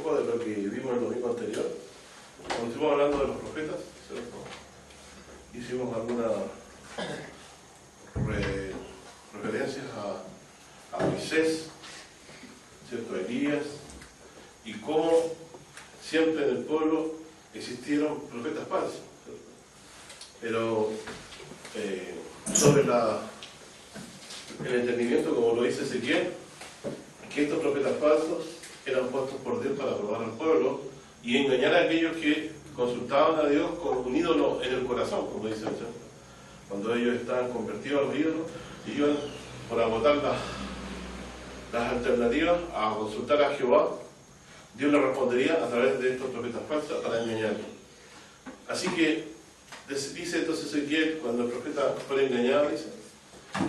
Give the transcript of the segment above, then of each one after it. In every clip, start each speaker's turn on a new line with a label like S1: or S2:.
S1: poco de lo que vimos el domingo anterior, cuando estuvimos hablando de los profetas, ¿cierto? Hicimos algunas referencias a Moisés, ¿cierto? A Elías, y cómo siempre en el pueblo existieron profetas falsos, ¿cierto? Pero sobre el entendimiento, como lo dice Ezequiel, que estos profetas falsos eran puestos por Dios para probar al pueblo y engañar a aquellos que consultaban a Dios con un ídolo en el corazón, como dice el Señor. Cuando ellos estaban convertidos a los ídolos, y iban por agotar las alternativas a consultar a Jehová, Dios le respondería a través de estos profetas falsos para engañarlos. Así que dice entonces Ezequiel, cuando el profeta fue engañado, dice: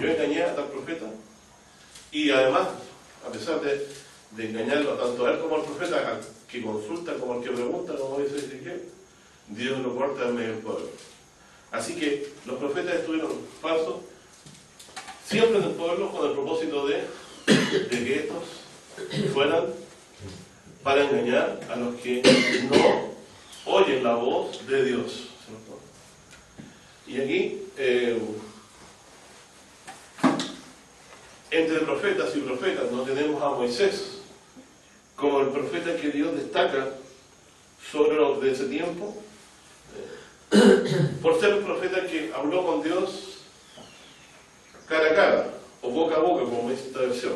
S1: yo engañé a tal profeta, y además, a pesar de engañarlo tanto a él como al profeta, al que consulta como al que pregunta, como dice Ezequiel, Dios lo corta en medio del pueblo. Así que los profetas estuvieron falsos siempre en el pueblo con el propósito de que estos fueran para engañar a los que no oyen la voz de Dios, ¿cierto? Y aquí, entre profetas y profetas, no tenemos a Moisés como el profeta que Dios destaca sobre los de ese tiempo, por ser el profeta que habló con Dios cara a cara, o boca a boca, como dice esta versión.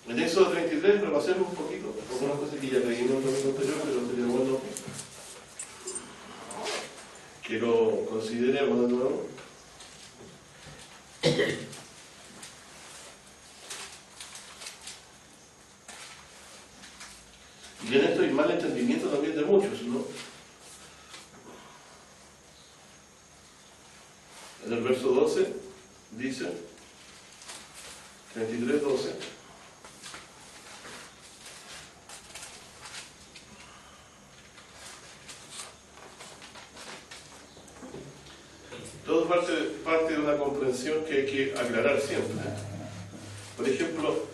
S1: En Éxodo 33 repasemos un poquito, algunas cosas que ya leímos en el domingo anterior, pero sería bueno que lo consideremos de nuevo. Y en esto hay mal entendimiento también de muchos, ¿no? En el verso 12 dice, 33:12, todo parte de una comprensión que hay que aclarar siempre. Por ejemplo,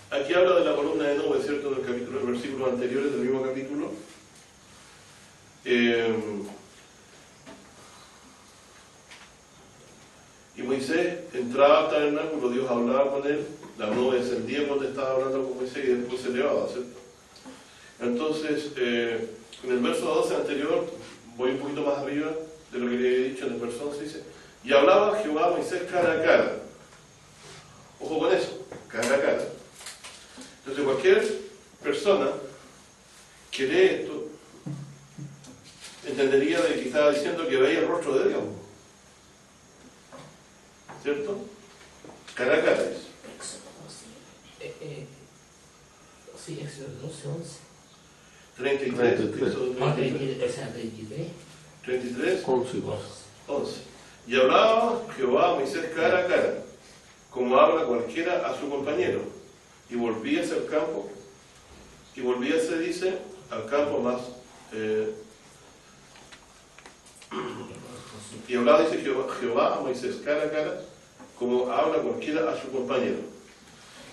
S1: aquí habla de la columna de nube, ¿cierto? En el versículo anterior del mismo capítulo. Y Moisés entraba al tabernáculo, Dios hablaba con él, la nube descendía cuando estaba hablando con Moisés y después se elevaba, ¿cierto? Entonces, en el verso 12 anterior, voy un poquito más arriba de lo que le he dicho en el verso 11, dice: y hablaba Jehová a Moisés cara a cara. Ojo con eso, cara a cara. Entonces cualquier persona que lee esto entendería de que estaba diciendo que veía el rostro de Dios, ¿cierto? Cara a cara es.
S2: Sí, Éxodo 12, 11.
S1: 33, Éxodo
S2: 33.
S1: 11. Y hablaba Jehová a Moisés cara a cara, como habla cualquiera a su compañero, y volvíase al campo, y volvíase, dice, al campo más. Y hablaba, dice Jehová a Moisés cara a cara, como habla cualquiera a su compañero.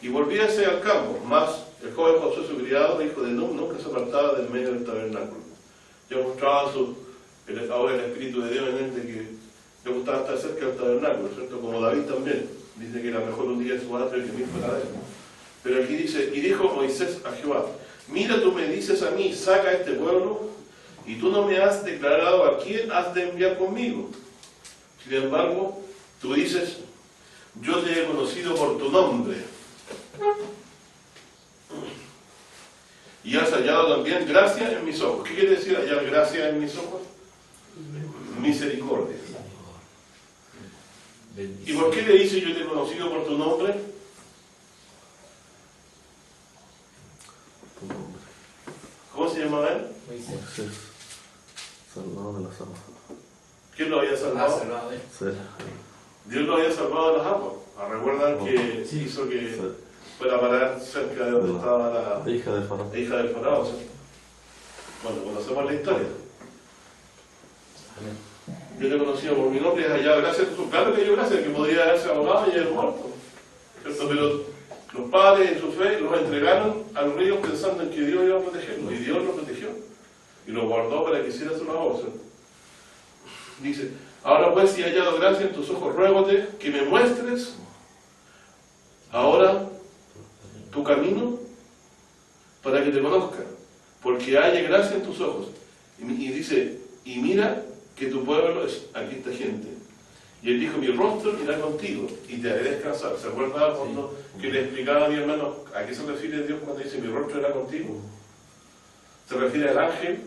S1: Y volvíase al campo, más el joven Josué, su criado, hijo de Nun, nunca se apartaba del medio del tabernáculo. Ya mostraba ahora el Espíritu de Dios en él, de que le gustaba estar cerca del tabernáculo, ¿cierto? Como David también, dice que era mejor un día en su madre que 1000 fuera de él. Pero aquí dice: y dijo Moisés a Jehová: mira, tú me dices a mí, saca a este pueblo, y tú no me has declarado a quién has de enviar conmigo. Sin embargo, tú dices: yo te he conocido por tu nombre, y has hallado también gracia en mis ojos. ¿Qué quiere decir hallar gracia en mis ojos? Misericordia. ¿Y por qué le dice yo te he conocido por tu nombre? ¿Cómo se llamaba él?
S3: Moisés, salvado de las aguas.
S1: ¿Quién lo había salvado? Dios lo había salvado de las aguas. ¿Recuerdan que hizo que fuera a parar cerca de donde estaba la
S3: hija del faraón?
S1: Hija del faraón, ¿sí? Bueno, conocemos la historia. Yo te he conocido por mi nombre y has hallado gracias. Claro que yo gracias, que podría haberse ahogado y haber muerto, ¿cierto? Pero Los padres en su fe los entregaron al río pensando en que Dios iba a protegerlos, y Dios los protegió y los guardó para que hiciera su labor. Dice, ahora pues, si he hallado gracia en tus ojos, ruégote que me muestres ahora tu camino para que te conozca, porque haya gracia en tus ojos. Y dice, y mira que tu pueblo es aquí esta gente. Y él dijo, mi rostro irá contigo y te haré descansar. ¿Se acuerda cuando que le explicaba a mi hermano a qué se refiere Dios cuando dice mi rostro irá contigo? Se refiere al ángel,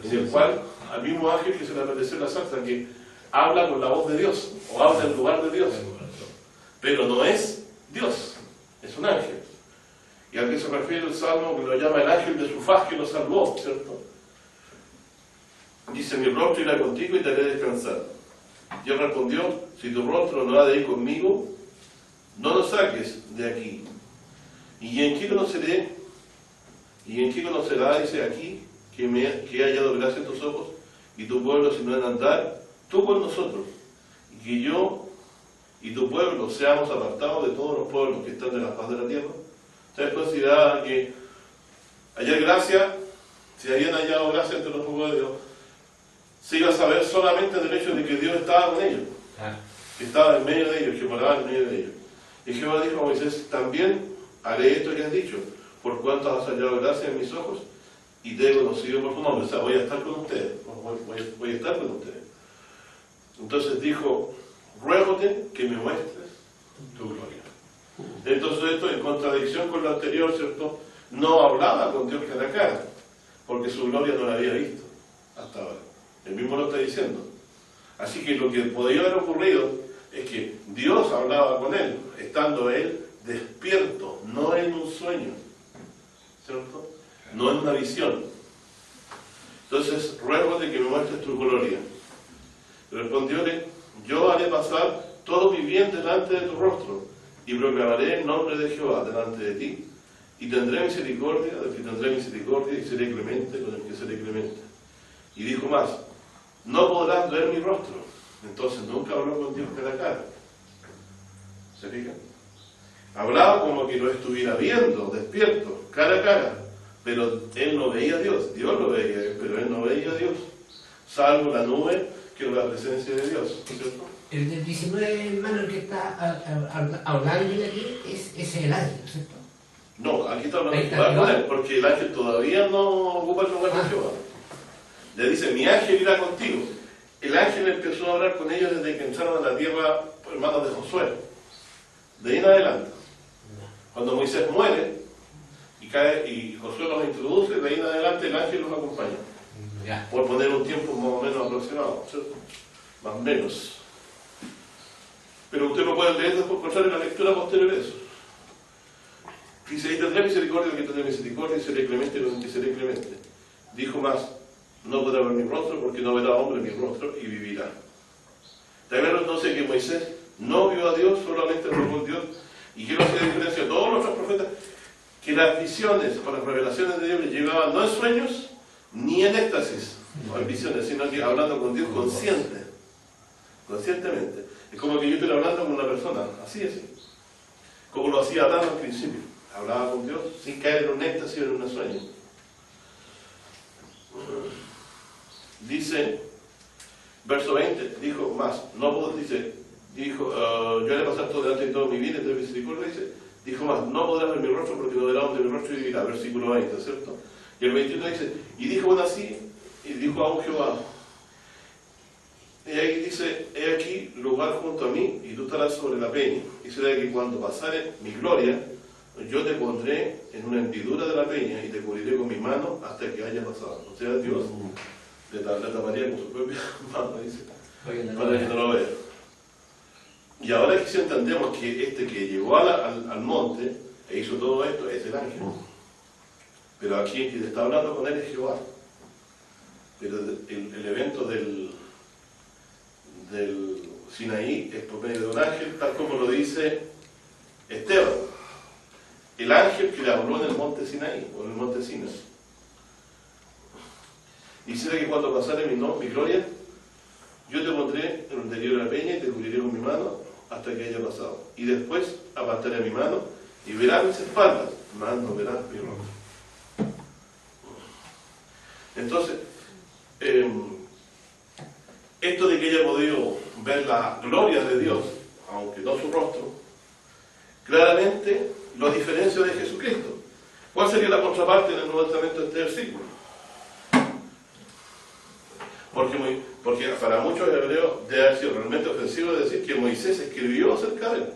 S1: en el cual, al mismo ángel que se le apareció en la salsa, que habla con la voz de Dios, o habla en lugar de Dios. Pero no es Dios, es un ángel. Y al que se refiere el Salmo, que lo llama el ángel de su faz que lo salvó, ¿cierto? Dice, mi rostro irá contigo y te haré descansar. Y él respondió, si tu rostro no ha de ir conmigo, no lo saques de aquí. ¿Y en qué conoceré? ¿Y en qué conocerá, dice aquí, que he hallado gracia en tus ojos, y tu pueblo si no en andar, tú con nosotros, y que yo y tu pueblo seamos apartados de todos los pueblos que están de la faz de la tierra? Ustedes consideraban que hallar gracia, si habían hallado gracia entre los pueblos de Dios, se iba a saber solamente del hecho de que Dios estaba con ellos, que estaba en medio de ellos, que moraba en medio de ellos. Y Jehová dijo a Moisés, también haré esto que has dicho, por cuanto has hallado gracia en mis ojos, y te he conocido por tu nombre. O sea, voy a estar con ustedes, voy a estar con ustedes. Entonces dijo, ruégote que me muestres tu gloria. Entonces esto, en contradicción con lo anterior, ¿cierto? No hablaba con Dios cara a cara, porque su gloria no la había visto hasta ahora. Él mismo lo está diciendo. Así que lo que podría haber ocurrido es que Dios hablaba con él, estando él despierto, no en un sueño, ¿cierto? No en una visión. Entonces, ruégote que me muestres tu gloria. Respondióle, yo haré pasar todo mi bien delante de tu rostro, y proclamaré el nombre de Jehová delante de ti, y tendré misericordia del que tendré misericordia, y seré clemente con el que seré clemente. Y dijo más, no podrás ver mi rostro. Entonces nunca habló con Dios cara a cara. ¿Se fijan? Hablaba como que lo estuviera viendo, despierto, cara a cara, pero él no veía a Dios. Dios lo veía, pero él no veía a Dios, salvo la nube que era la presencia de Dios, ¿cierto?
S2: El del 19, hermano, el que está hablando aquí es el ángel, ¿cierto?
S1: No, aquí está hablando con él, porque el ángel todavía no ocupa el lugar de Jehová. Le dice, mi ángel irá contigo. El ángel empezó a hablar con ellos desde que entraron a la tierra, hermanos de Josué. De ahí en adelante. Cuando Moisés muere y cae y Josué los introduce, de ahí en adelante el ángel los acompaña. Por poner un tiempo más o menos aproximado, ¿cierto? Más o menos. Pero usted lo puede leer después, por la lectura posterior de eso. Dice, y tendré misericordia del que tendré misericordia, y seré clemente con el que seré clemente. Dijo más, no podrá ver mi rostro, porque no verá hombre mi rostro, y vivirá. También entonces que Moisés no vio a Dios, solamente habló con Dios. Y quiero hacer diferencia a todos los otros profetas, que las visiones o las revelaciones de Dios les llegaban no en sueños, ni en éxtasis, o en visiones, sino que hablando con Dios conscientemente. Es como que yo estoy hablando con una persona, así, como lo hacía Adán al principio. Hablaba con Dios sin caer en un éxtasis o en un sueño. Dice, verso 20, dijo más, yo haré pasar todo delante de todo mi bien, de misericordia, dijo más, no podrás ver mi rostro porque no verá hombre mi rostro y vivirá, versículo 20, ¿cierto? Y el 21 dice, y dijo aún así, y dijo aún Jehová, y ahí dice, he aquí lugar junto a mí, y tú estarás sobre la peña, y será que cuando pasare mi gloria, yo te pondré en una hendidura de la peña, y te cubriré con mi mano hasta que haya pasado. O sea, Dios le taparía con su propia mano, dice, para que no lo vea. Y ahora que si entendemos que este que llegó al monte e hizo todo esto es el ángel, pero aquí quien está hablando con él es Jehová. Pero el evento del Sinaí es por medio de un ángel, tal como lo dice Esteban, el ángel que le habló en el monte Sinaí, o en el monte Sinai. Dice que cuando pasare mi gloria, yo te pondré en el interior de la peña y te cubriré con mi mano hasta que haya pasado. Y después apartaré mi mano y verán mis espaldas, mas no verán mi rostro. Entonces, esto de que haya podido ver la gloria de Dios, aunque no su rostro, claramente lo diferencia de Jesucristo. ¿Cuál sería la contraparte en el Nuevo Testamento de este versículo? Porque para muchos hebreos debe haber sido realmente ofensivo decir que Moisés escribió acerca de él.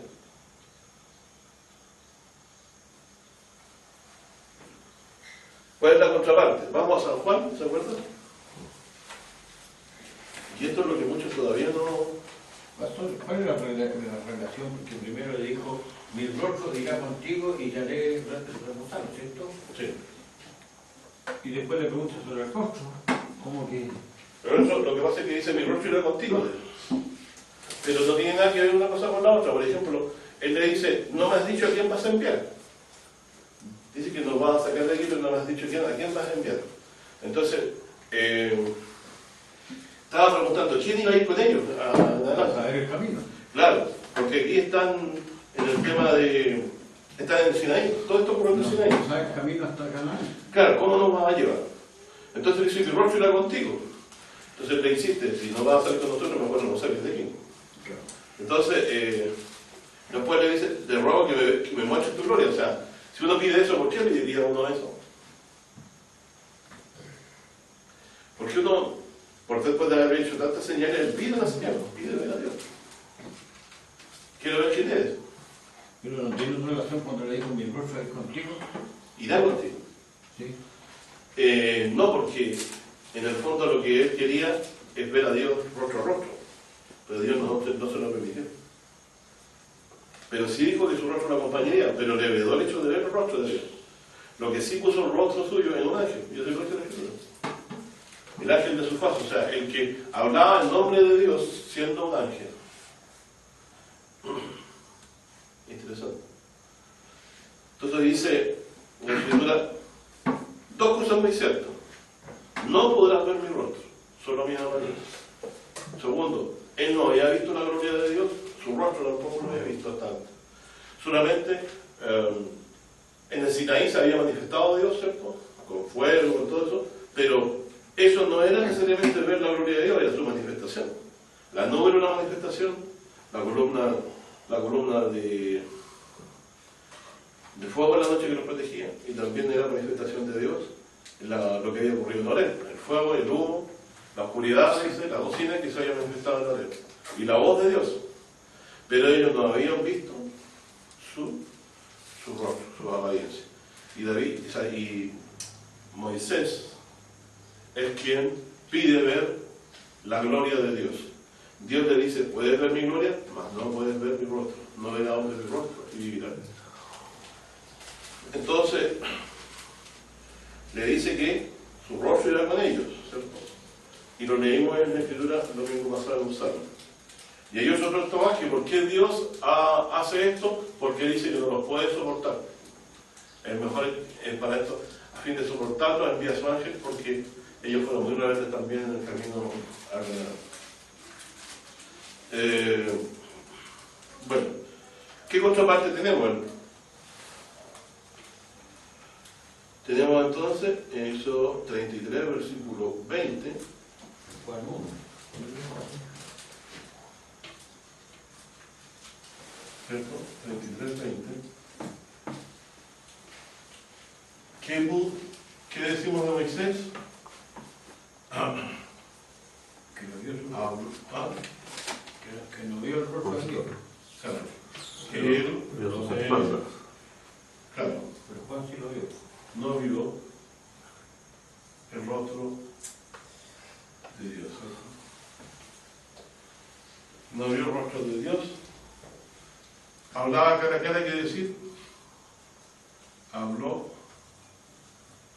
S1: ¿Cuál es la contraparte? Vamos a San Juan, ¿se acuerdan? Y esto es lo que muchos todavía no...
S4: Pastor, ¿cuál es la relación? Porque primero le dijo, mi rostro irá contigo y te haré reposar, ¿cierto?
S1: Sí.
S4: Y después le pregunta sobre el rostro. ¿Cómo que...?
S1: Pero eso, lo que pasa es que dice, mi rostro irá contigo. Pero no tiene nada que ver una cosa con la otra. Por ejemplo, él le dice, no me has dicho a quién vas a enviar. Dice que nos vas a sacar de aquí, pero no me has dicho a quién vas a enviar. Entonces, estaba preguntando, ¿quién iba a ir con ellos?
S4: Para saber el camino.
S1: Claro, porque aquí están en el tema de... Están en Sinaí, todo esto ocurre en Sinaí.
S4: No sabe el camino hasta Canaán.
S1: Claro, ¿cómo nos vas a llevar? Entonces dice que el rostro irá contigo. Entonces le insiste, si no vas a salir con nosotros, mejor no sales de aquí.
S4: Claro.
S1: Entonces, después le dice, te ruego que me muestres tu gloria. O sea, si uno pide eso, ¿por qué le diría a uno eso? Porque uno, por después de haber hecho tantas señales, él pide una señal, pide ver a Dios. Quiero ver quién eres.
S4: Pero no tiene una relación cuando le dijo, mi rostro es contigo.
S1: Irá contigo.
S4: Sí.
S1: No, porque en el fondo lo que él quería es ver a Dios rostro a rostro, pero Dios no se lo permitió. Pero sí dijo que su rostro lo acompañaría, pero le vedó el hecho de ver el rostro de Dios. Lo que sí puso el rostro suyo en un ángel, yo sé lo que es la Escritura. El ángel de su faz, o sea, el que hablaba en nombre de Dios siendo un ángel. Interesante. Entonces dice en la Escritura dos cosas muy ciertas. No podrás ver mi rostro, solo mi amarillo. Segundo, él no había visto la gloria de Dios, su rostro tampoco lo había visto hasta antes. Solamente en el Sinaí se había manifestado Dios, ¿cierto? Con fuego, con todo eso, pero eso no era necesariamente ver la gloria de Dios, era su manifestación. La nube era una manifestación, la columna de fuego en la noche que nos protegía, y también era la manifestación de Dios, lo que había ocurrido en Horeb, el fuego, el humo, la oscuridad, dice, la bocina que se había manifestado en Horeb, y la voz de Dios. Pero ellos no habían visto su rostro, su apariencia. Y Moisés es quien pide ver la gloria de Dios. Dios le dice, ¿puedes ver mi gloria? Mas no puedes ver mi rostro. No verá hombre mi rostro y vivirá. Entonces, le dice que su rostro irá con ellos, ¿cierto? Y lo leímos en la Escritura lo mismo pasado en un salmo. Y hay otro más que ¿por qué Dios hace esto? Porque dice que no los puede soportar. Es mejor para esto, a fin de soportarlo, envía a su ángel, porque ellos fueron muy rebeldes también en el camino a Canaán. Bueno, ¿qué contraparte tenemos? Tenemos entonces en Éxodo 33, versículo 20.
S4: Juan 1.
S1: ¿Cierto? 33, 20. ¿Qué decimos de Moisés?
S4: Que no vio su rostro. Que no vio el rostro de Dios.
S1: Claro. Que él,
S3: Vio sus espaldas.
S1: claro,
S4: Pero Juan sí lo vio.
S1: no vio el rostro de Dios. No vio el rostro de Dios. Hablaba cara a cara, quiere decir,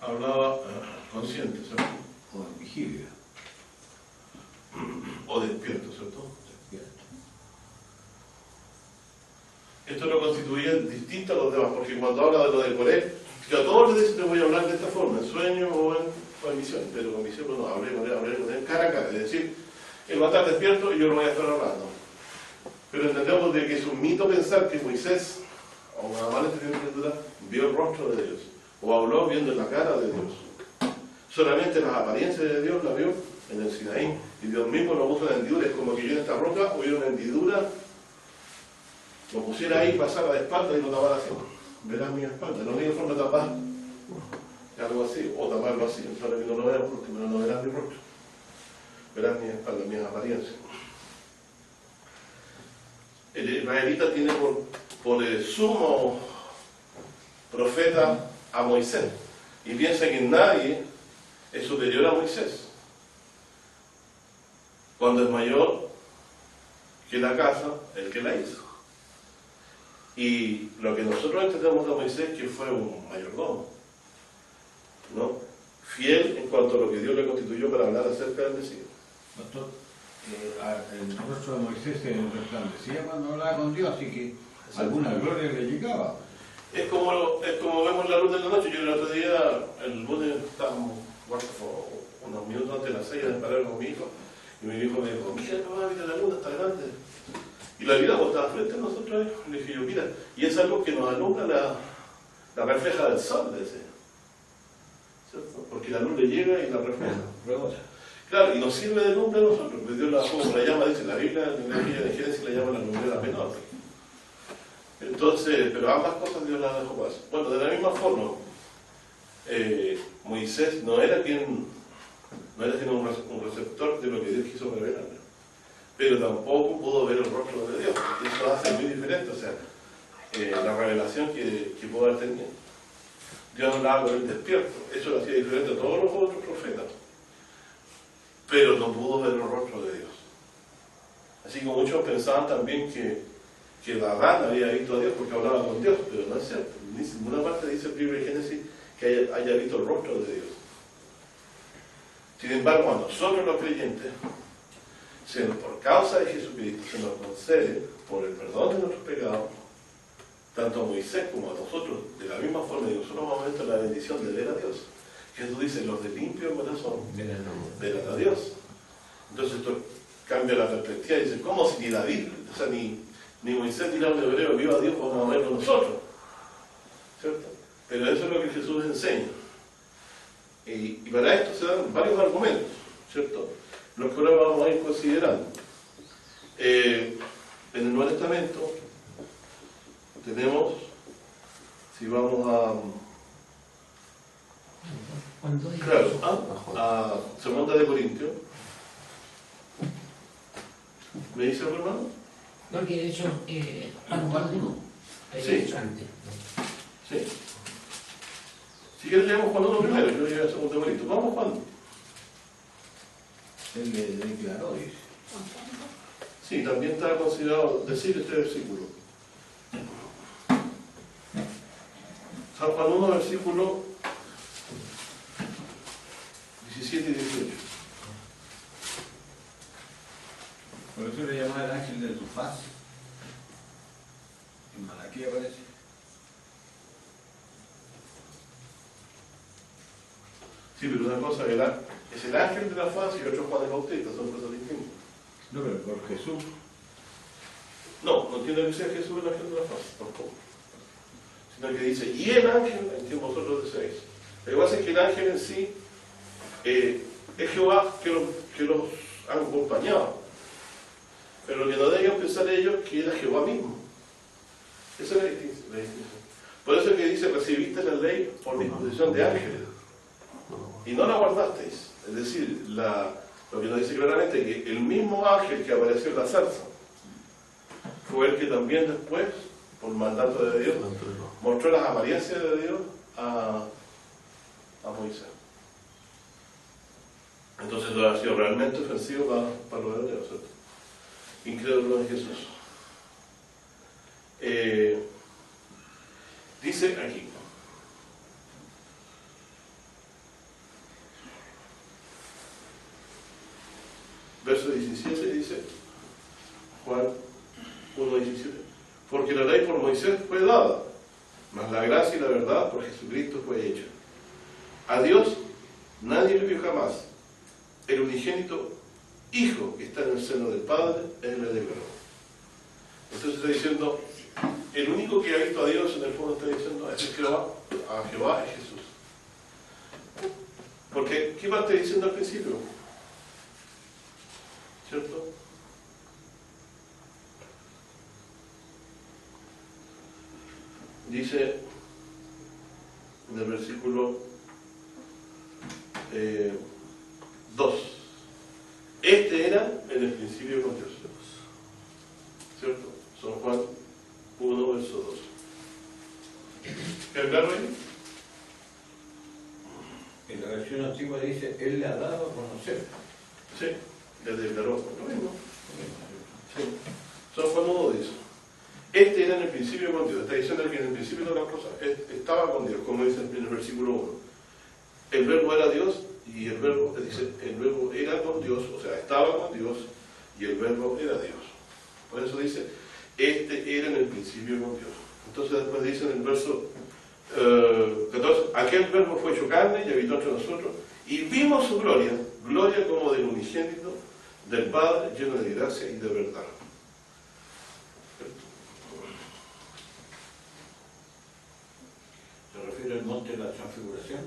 S1: hablaba consciente, ¿cierto?
S4: O en vigilia.
S1: O despierto, ¿cierto?
S4: Despierto.
S1: Esto lo constituía distinto a los demás, porque cuando habla de lo de Coré, yo a todos les dice, te voy a hablar de esta forma, en sueño o en visión, pero con visión no, hablé con él cara a cara, es decir, él va a estar despierto y yo lo voy a estar hablando. Pero entendemos de que es un mito pensar que Moisés, o Abraham en la Escritura, vio el rostro de Dios, o habló viendo la cara de Dios. Solamente las apariencias de Dios las vio en el Sinaí, y Dios mismo lo puso en hendidura. Es como que yo en esta roca hubiera una hendidura, lo pusiera ahí, pasara de espalda y lo tapara así. Verás mi espalda, no hay forma de tapar algo así, o taparlo así, para que no lo vean, porque no verás mi rostro. Verás mi espalda, mis apariencias. El israelita tiene por sumo profeta a Moisés, y piensa que nadie es superior a Moisés, cuando es mayor que la casa, el que la hizo. Y lo que nosotros entendemos de Moisés, que fue un mayordomo, ¿no? Fiel en cuanto a lo que Dios le constituyó para hablar acerca del Mesías.
S4: Doctor, el rostro de Moisés se resplandecía cuando hablaba con Dios, así que alguna gloria le llegaba.
S1: Es como vemos la luz de la noche. Yo el otro día, el lunes, estábamos unos minutos antes de las 6 de parar con mi hijo, y mi hijo me dijo: mira, papá, mira la luna, está grande. Y la vida estaba frente a nosotros. Le dije yo: mira, y es algo que nos alumbra la refleja del sol, decía. ¿Cierto? Porque la luz le llega y la refleja. Claro, y nos sirve de lumbre a nosotros, pues Dios como la llama, dice la Biblia, en la Biblia de Génesis la llama la lumbrera menor. Entonces, pero ambas cosas Dios las dejó pasar. Bueno, de la misma forma, Moisés no era sino un receptor de lo que Dios quiso revelar, pero tampoco pudo ver el rostro de Dios. Y eso lo hace muy diferente, o sea, la revelación que pudo haber tenido. Dios hablaba con él despierto, eso lo hacía diferente a todos los otros profetas, pero no pudo ver el rostro de Dios. Así como muchos pensaban también que Adán había visto a Dios porque hablaba con Dios, pero no es cierto. Ni ninguna parte dice el libro de Génesis que haya visto el rostro de Dios. Sin embargo, a nosotros los creyentes, por causa de Jesucristo, se nos concede, por el perdón de nuestros pecados, tanto a Moisés como a nosotros, de la misma forma, y nosotros vamos a ver la bendición de ver a Dios. Jesús dice: los de limpio corazón verán a Dios. Entonces esto cambia la perspectiva y dice: ¿cómo si ni David, o sea, ni Moisés ni los hebreos vio a Dios, vamos a verlo nosotros? ¿Cierto? Pero eso es lo que Jesús enseña. Y para esto se dan varios argumentos, ¿cierto? Los que ahora vamos a ir considerando. En el Nuevo Testamento tenemos, si vamos a Segunda de Corintios, ¿me dice el hermano?
S2: No, que de hecho, Juan 1,
S1: sí.
S2: antes.
S1: Sí. Si quieres leemos Juan 1 primero, yo llegué a Segunda de Corintios. Vamos, Juan.
S4: Él le declaró, dice.
S1: Sí, también está considerado decir este versículo. San Juan 1, versículo 17 y 18.
S4: Por eso le llama el ángel de tu faz. En Malaquía aparece.
S1: Sí, pero una cosa es el ángel de la faz y otro Juan el Bautista, son cosas distintas.
S4: No, pero por Jesús.
S1: No tiene que ser Jesús el ángel de la faz, tampoco. Sino que dice: y el ángel en quien vosotros deseáis. Lo que pasa es que el ángel en sí es Jehová que los ha acompañado. Pero lo que no debían pensar ellos que era Jehová mismo. Esa es la distinción. Por eso es que dice: recibiste la ley por disposición de ángeles y no la guardasteis. Es decir, lo que nos dice claramente que el mismo ángel que apareció en la zarza fue el que también después, por mandato de Dios, mostró las apariencias de Dios a Moisés. Entonces eso ha sido realmente ofensivo para los hebreos, ¿cierto? Incrédulos en Jesús. Dice aquí: verso 17, dice Juan 1:17: porque la ley por Moisés fue dada, mas la gracia y la verdad por Jesucristo fue hecha. A Dios nadie le vio jamás. El unigénito Hijo que está en el seno del Padre, Él le declaró. Entonces está diciendo, el único que ha visto a Dios en el fondo está diciendo es Jehová, a Jehová es Jesús. Porque, ¿qué parte diciendo al principio? ¿Cierto? Dice en el versículo 2, este era en el principio con Dios. ¿Cierto? San Juan 1, verso 2. ¿Queda claro ahí?
S4: En la versión antigua dice, Él le ha dado a conocer.
S1: Sí, le declaró. Lo mismo. Sí. San Juan 1 dice, este era en el principio con Dios. Está diciendo que en el principio de las cosas estaba con Dios, como dice en el versículo 1. El verbo era Dios y el verbo era con Dios, o sea, estaba con Dios y el verbo era Dios. Por eso dice, este era en el principio con Dios. Entonces después dice en el verso 14, aquel verbo fue hecho carne y habitó entre nosotros y vimos su gloria, gloria como del unigénito del Padre, lleno de gracia y de verdad.
S4: ¿Se refiere al monte de la transfiguración?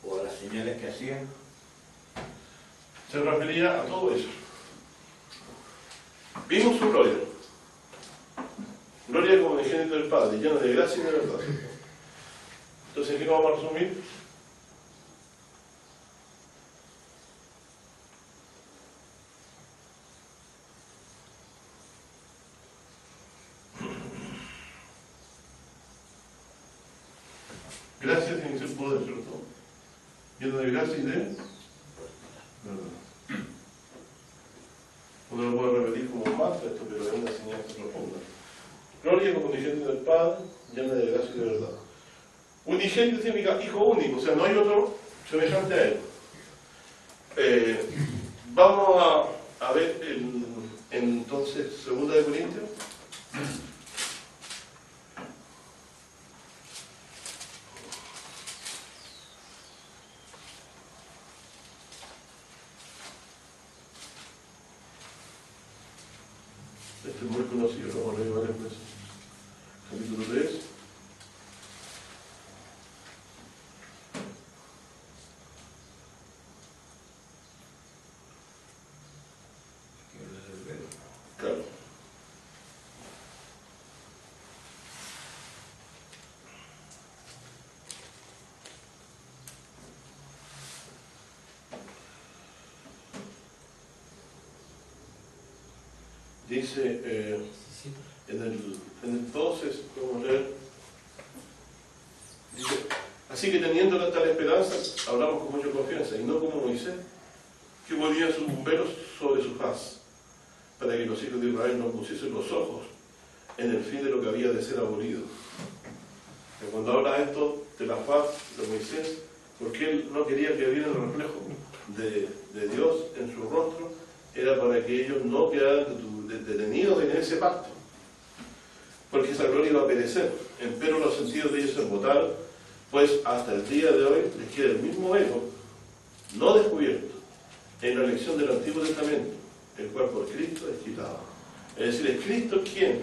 S4: ¿O a las señales que hacían?
S1: Se refería a todo eso. Vimos su gloria. Gloria como unigénito del Padre, lleno de gracia y de verdad. Entonces, ¿qué vamos a resumir? Gracia tiene que ser poder, ¿cierto? Lleno de gracia y de verdad. Uno lo puede repetir como un mantra esto, pero es una enseñanza profunda. Gloria como unigénito del Padre, llena de gracia y de verdad. Unigénito significa hijo único, o sea, no hay otro semejante a él. Vamos a ver entonces 2 de Corintios. Este es muy conocido, lo hemos leído varias veces. Capítulo 3. Claro. Dice en el 12, vamos a leer, dice, así que teniendo tal esperanza, hablamos con mucha confianza, y no como Moisés, que volvía sus velos sobre su faz, para que los hijos de Israel no pusiesen los ojos en el fin de lo que había de ser abolido. Y cuando habla esto de la faz de Moisés, porque él no quería que viera el reflejo de Dios en su rostro, era para que ellos no quedaran detenidos en ese pacto, porque esa gloria iba a perecer. Empero los sentidos de ellos se embotaron, pues hasta el día de hoy les queda el mismo velo, no descubierto, en la lección del Antiguo Testamento, el cual por Cristo es quitado. Es decir, es Cristo quien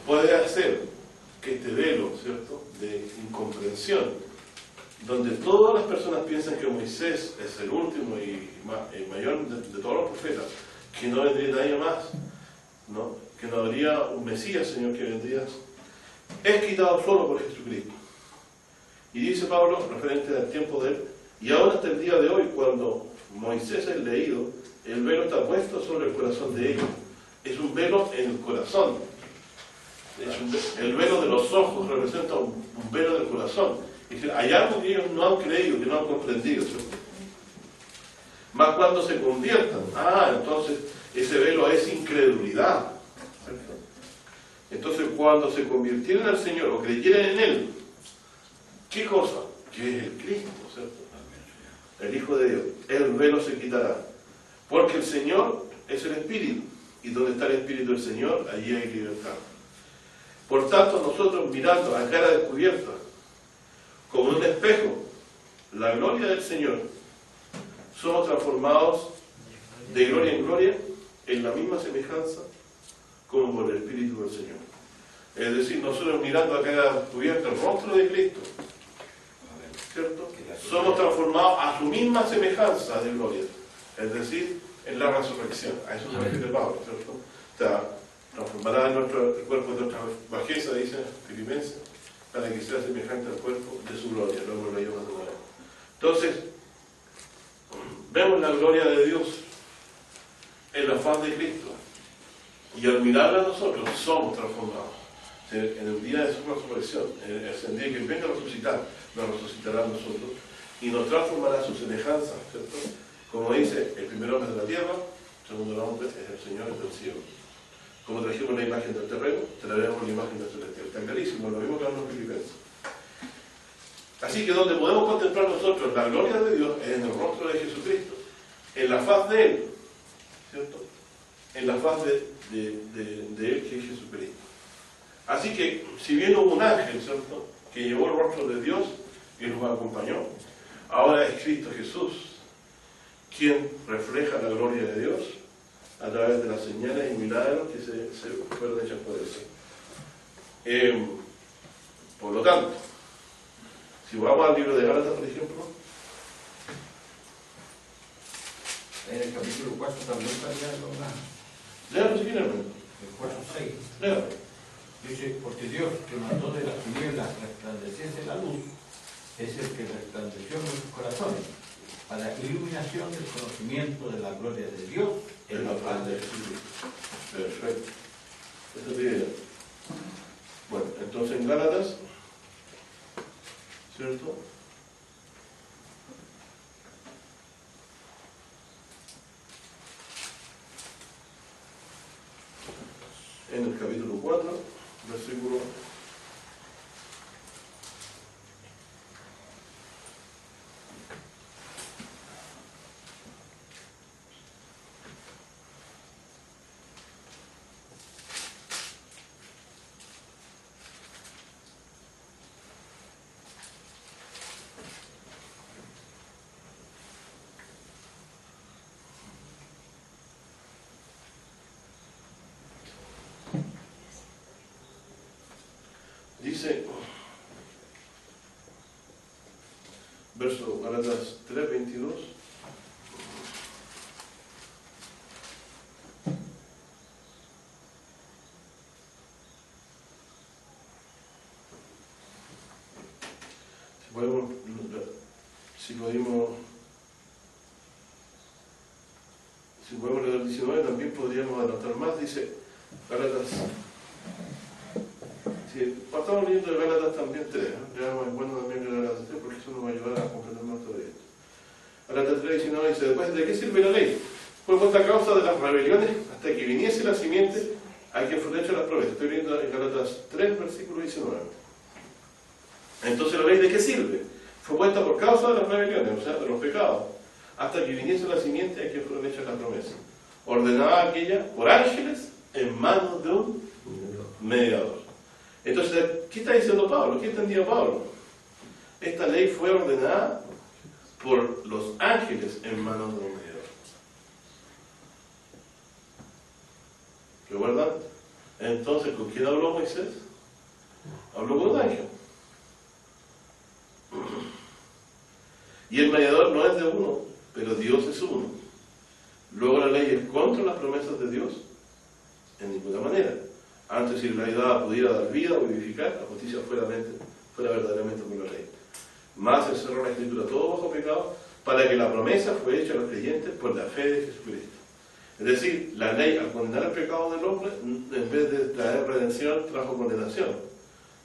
S1: puede hacer que este velo, ¿cierto?, de incomprensión, donde todas las personas piensan que Moisés es el último y mayor de todos los profetas, que no vendría nadie más, ¿no?, que no habría un Mesías, Señor, que vendría, es quitado solo por Jesucristo. Y dice Pablo, referente al tiempo de él, y ahora hasta el día de hoy, cuando Moisés es leído, el velo está puesto sobre el corazón de ellos. Es un velo en el corazón. El velo de los ojos representa un velo del corazón. Es decir, hay algo que ellos no han creído, que no han comprendido, ¿cierto? Más cuando se conviertan, entonces ese velo es incredulidad, ¿cierto? Entonces cuando se convirtieran al Señor o creyeran en Él, ¿qué cosa? Que es el Cristo, ¿cierto?, el Hijo de Dios, el velo se quitará, porque el Señor es el Espíritu, y donde está el Espíritu del Señor, allí hay libertad. Por tanto, nosotros mirando a cara descubierta, como un espejo, la gloria del Señor, somos transformados de gloria en gloria, en la misma semejanza como por el Espíritu del Señor. Es decir, nosotros mirando a cada descubierto el rostro de Cristo, ¿cierto? Somos transformados a su misma semejanza de gloria, es decir, en la resurrección. A eso se refiere Pablo, ¿cierto? O sea, transformará el cuerpo de nuestra bajeza, dice Filipenses, para que sea semejante al cuerpo de su gloria. Luego lo llama de nuevo. Entonces, vemos la gloria de Dios en la faz de Cristo, y al mirarla nosotros somos transformados. En el día de su resurrección, en el día que venga a resucitar, nos resucitará a nosotros y nos transformará a su semejanza, ¿cierto? Como dice, el primer hombre de la tierra, el segundo hombre es el Señor del cielo. Como trajimos la imagen del terreno, traeremos la imagen del celestial. Está clarísimo, lo mismo que hablamos en Filipenses. Así que donde podemos contemplar nosotros la gloria de Dios es en el rostro de Jesucristo, en la faz de Él, ¿cierto? En la faz de Él, que es Jesucristo. Así que, si bien hubo un ángel, ¿cierto?, que llevó el rostro de Dios y nos acompañó, ahora es Cristo Jesús quien refleja la gloria de Dios a través de las señales y milagros que se fueron hechas por Él. Por lo tanto, si vamos al libro de Gálatas, por ejemplo,
S4: En el capítulo 4 también salía
S1: léalo si quieren, hermano.
S4: el 4:6.
S1: Léalo.
S4: Dice, porque Dios que mandó de las tinieblas resplandeciese la luz, es el que resplandeció en nuestros corazones, para iluminación del conocimiento de la gloria de Dios en la faz de Jesucristo.
S1: Perfecto. Esa es la idea. Bueno, entonces en Gálatas, ¿cierto? En el capítulo 4, versículo 3, verso Gálatas 3:22. Si podemos leer el 19, también podríamos adelantar más. Dice Gálatas. Sí, estamos leyendo de Gálatas también 3. Ya es bueno también leer Gálatas 3 porque eso nos va a ayudar a comprender más todo esto. Gálatas 3:19 dice: después, ¿de qué sirve la ley? Fue puesta a causa de las rebeliones hasta que viniese la simiente a quien fueron hechas las promesas. Estoy leyendo en Gálatas 3, versículo 19. Entonces, ¿la ley de qué sirve? Fue puesta por causa de las rebeliones, o sea, de los pecados, hasta que viniese la simiente a quien fueron hechas las promesas. Ordenada aquella por ángeles en manos de un mediador. Entonces, ¿qué está diciendo Pablo? ¿Qué entendía Pablo? Esta ley fue ordenada por los ángeles en manos de un mediador. ¿Recuerdan? Entonces, ¿con quién habló Moisés? Habló con un ángel. Y el mediador no es de uno, pero Dios es uno. Luego la ley es contra las promesas de Dios. En ninguna manera. Antes, si la ley pudiera dar vida o vivificar, la justicia fuera verdaderamente por la ley. Más se cerró la Escritura todo bajo pecado, para que la promesa fue hecha a los creyentes por la fe de Jesucristo. Es decir, la ley, al condenar el pecado del hombre, en vez de traer redención, trajo condenación.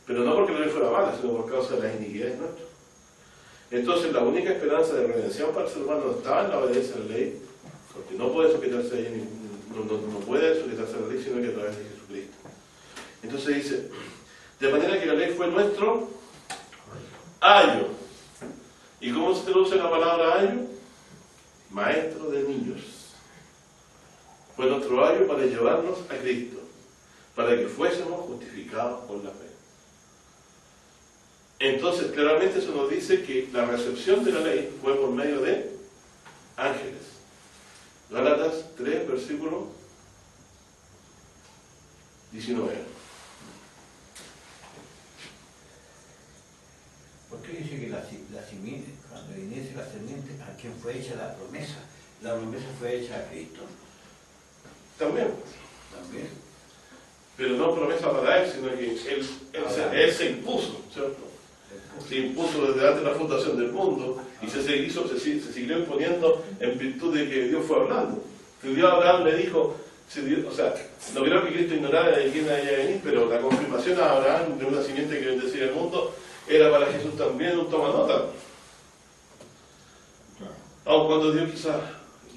S1: Pero no porque la ley fuera mala, sino por causa de las iniquidades nuestras. Entonces, la única esperanza de redención para el ser humano no estaba en la obediencia a la ley, porque no puede sujetarse a ella, no puede sujetarse a la ley, sino que a través de Jesucristo. Entonces dice, de manera que la ley fue nuestro ayo. ¿Y cómo se traduce la palabra ayo? Maestro de niños. Fue nuestro ayo para llevarnos a Cristo, para que fuésemos justificados por la fe. Entonces, claramente eso nos dice que la recepción de la ley fue por medio de ángeles. Gálatas 3, versículo 19.
S4: ¿Por qué dice que la simiente, cuando viniese la simiente, a quien fue hecha la promesa? La promesa fue hecha a Cristo.
S1: También.
S4: También.
S1: Pero no promesa para él, sino que él se impuso, ¿cierto? Se impuso desde antes de la fundación del mundo y se siguió imponiendo en virtud de que Dios fue hablando. Que Dios a Abraham le dijo, o sea, no creo que Cristo ignorara de quién haya de venir, pero la confirmación a Abraham de una simiente que bendecía el mundo era para Jesús también un toma nota. Aun cuando Dios quizás,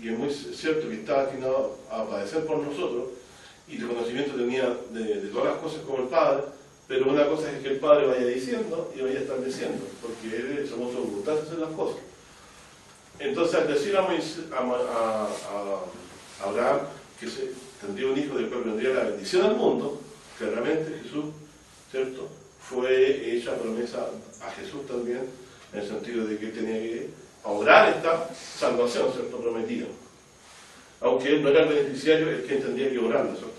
S1: y es muy cierto que estaba destinado a padecer por nosotros, y el conocimiento tenía de todas las cosas como el Padre, pero una cosa es que el Padre vaya diciendo y vaya estableciendo, porque Él somos su voluntad de hacer las cosas. Entonces, al decir a Abraham que tendría un hijo del cual vendría la bendición al mundo, claramente Jesús, ¿cierto?, fue hecha promesa a Jesús también, en el sentido de que él tenía que obrar esta salvación, ¿cierto?, prometida. Aunque él no era el beneficiario, es quien tendría que obrarla, ¿cierto?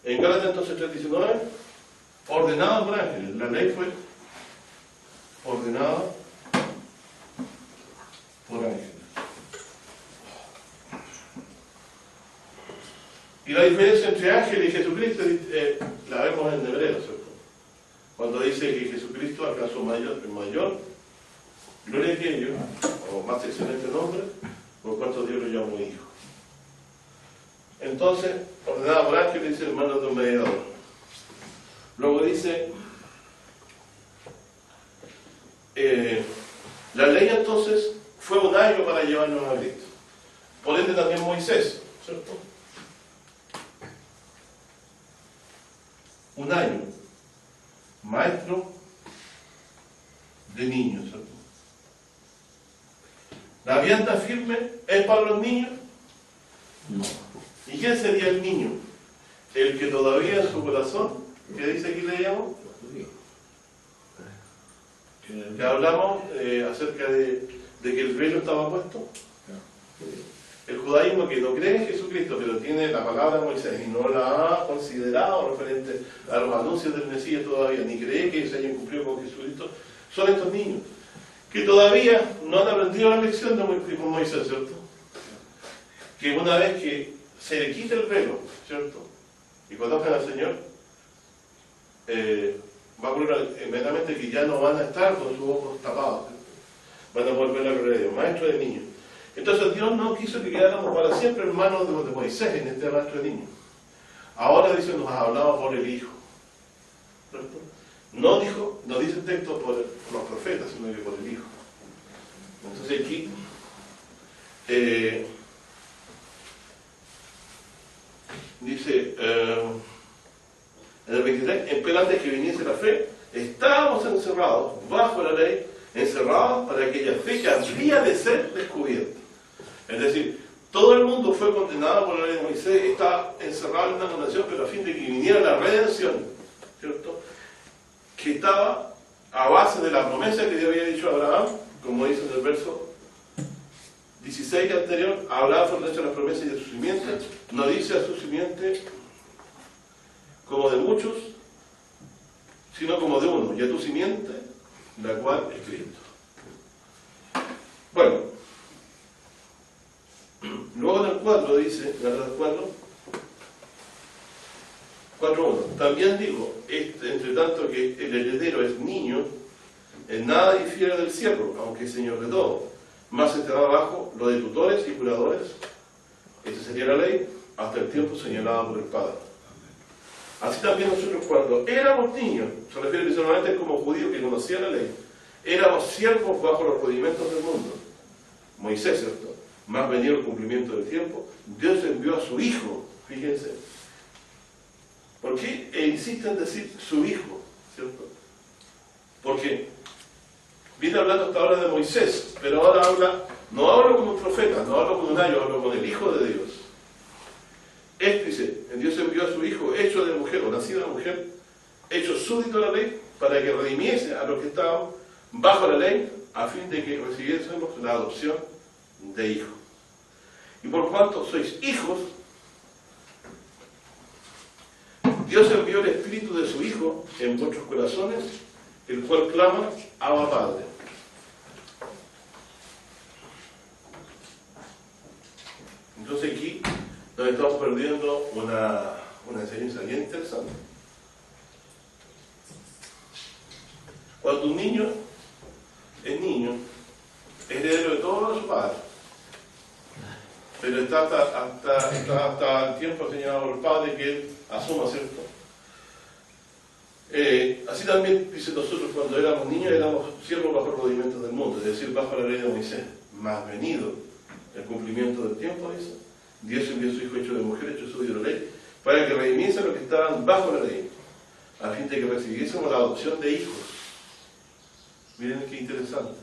S1: En Gálatas entonces 3:19, ordenado por ángeles. La ley fue ordenada por ángeles. Y la diferencia entre ángel y Jesucristo la vemos en hebreo, ¿cierto? Cuando dice que Jesucristo alcanzó mayor gloria que ellos, o más excelente nombre, por cuanto Dios lo llamó hijo. Entonces, ordenada por ángel, dice hermano de un mediador. Luego dice, la ley entonces fue un año para llevarnos a Cristo. Por ende también Moisés, ¿cierto? Un año, maestro de niños, ¿cierto? ¿La vianda firme es para los niños?
S3: No.
S1: ¿Y quién sería el niño? El que todavía en su corazón, ¿qué dice aquí leíamos? Que hablamos acerca de que el velo estaba puesto. El judaísmo que no cree en Jesucristo, pero tiene la palabra de Moisés y no la ha considerado referente a los anuncios del Mesías todavía, ni cree que se hayan cumplido con Jesucristo, son estos niños que todavía no han aprendido la lección con Moisés, ¿cierto? Que una vez que se le quite el velo, ¿cierto?, y conozcan al Señor, va a ocurrir inmediatamente que ya no van a estar con sus ojos tapados, ¿cierto? Van a volver a la gloria de Dios, maestro de niños. Entonces Dios no quiso que quedáramos para siempre en manos de Moisés en este maestro de niños. Ahora dice, nos ha hablado por el Hijo, ¿cierto? No dice el texto por los profetas, sino que por el Hijo. Entonces aquí dice en el 23, pero antes que viniese la fe, estábamos encerrados bajo la ley, encerrados para aquella fe que habría de ser descubierta. Es decir, todo el mundo fue condenado por la ley de Moisés, está encerrado en una condenación, pero a fin de que viniera la redención, ¿cierto?, que estaba a base de la promesa que Dios había dicho a Abraham, como dice en el verso 16 anterior, Abraham fue hecho las promesas y de su simiente, no dice a su simiente como de muchos, sino como de uno, y a tu simiente, la cual es Cristo. Bueno, luego en el 4 dice, Gálatas 4:1, también digo, entre tanto que el heredero es niño, en nada difiere del siervo, aunque es señor de todo, más estará abajo lo de tutores y curadores, esa sería la ley, hasta el tiempo señalado por el Padre. Así también nosotros cuando éramos niños, se refiere principalmente como judíos que conocían la ley, éramos siervos bajo los rudimentos del mundo. Moisés, ¿cierto? Más venido el cumplimiento del tiempo, Dios envió a su Hijo, fíjense. ¿Por qué insiste en decir su Hijo? ¿Cierto? Porque viene hablando hasta ahora de Moisés, pero ahora no hablo como un profeta, no hablo con un ayo, hablo con el Hijo de Dios. Dice, Dios envió a su Hijo, hecho de mujer, o nacido de mujer, hecho súbdito a la ley, para que redimiese a los que estaban bajo la ley, a fin de que recibiésemos la adopción de hijos. Y por cuanto sois hijos, Dios envió el Espíritu de su Hijo en vuestros corazones, el cual clama, Abba Padre. Entonces aquí nos estamos perdiendo una enseñanza bien interesante. Cuando un niño es heredero de todo lo de su padre, pero está hasta el tiempo señalado por el padre que él asuma, ¿cierto? Así también, dice, nosotros cuando éramos niños éramos siervos bajo los rudimentos del mundo, es decir, bajo la ley de Moisés. Más venido el cumplimiento del tiempo, dice, Dios envió a su Hijo hecho de mujer, hecho suyo de la ley, para que redimiese a los que estaban bajo la ley, a fin de que recibiésemos la adopción de hijos. Miren qué interesante.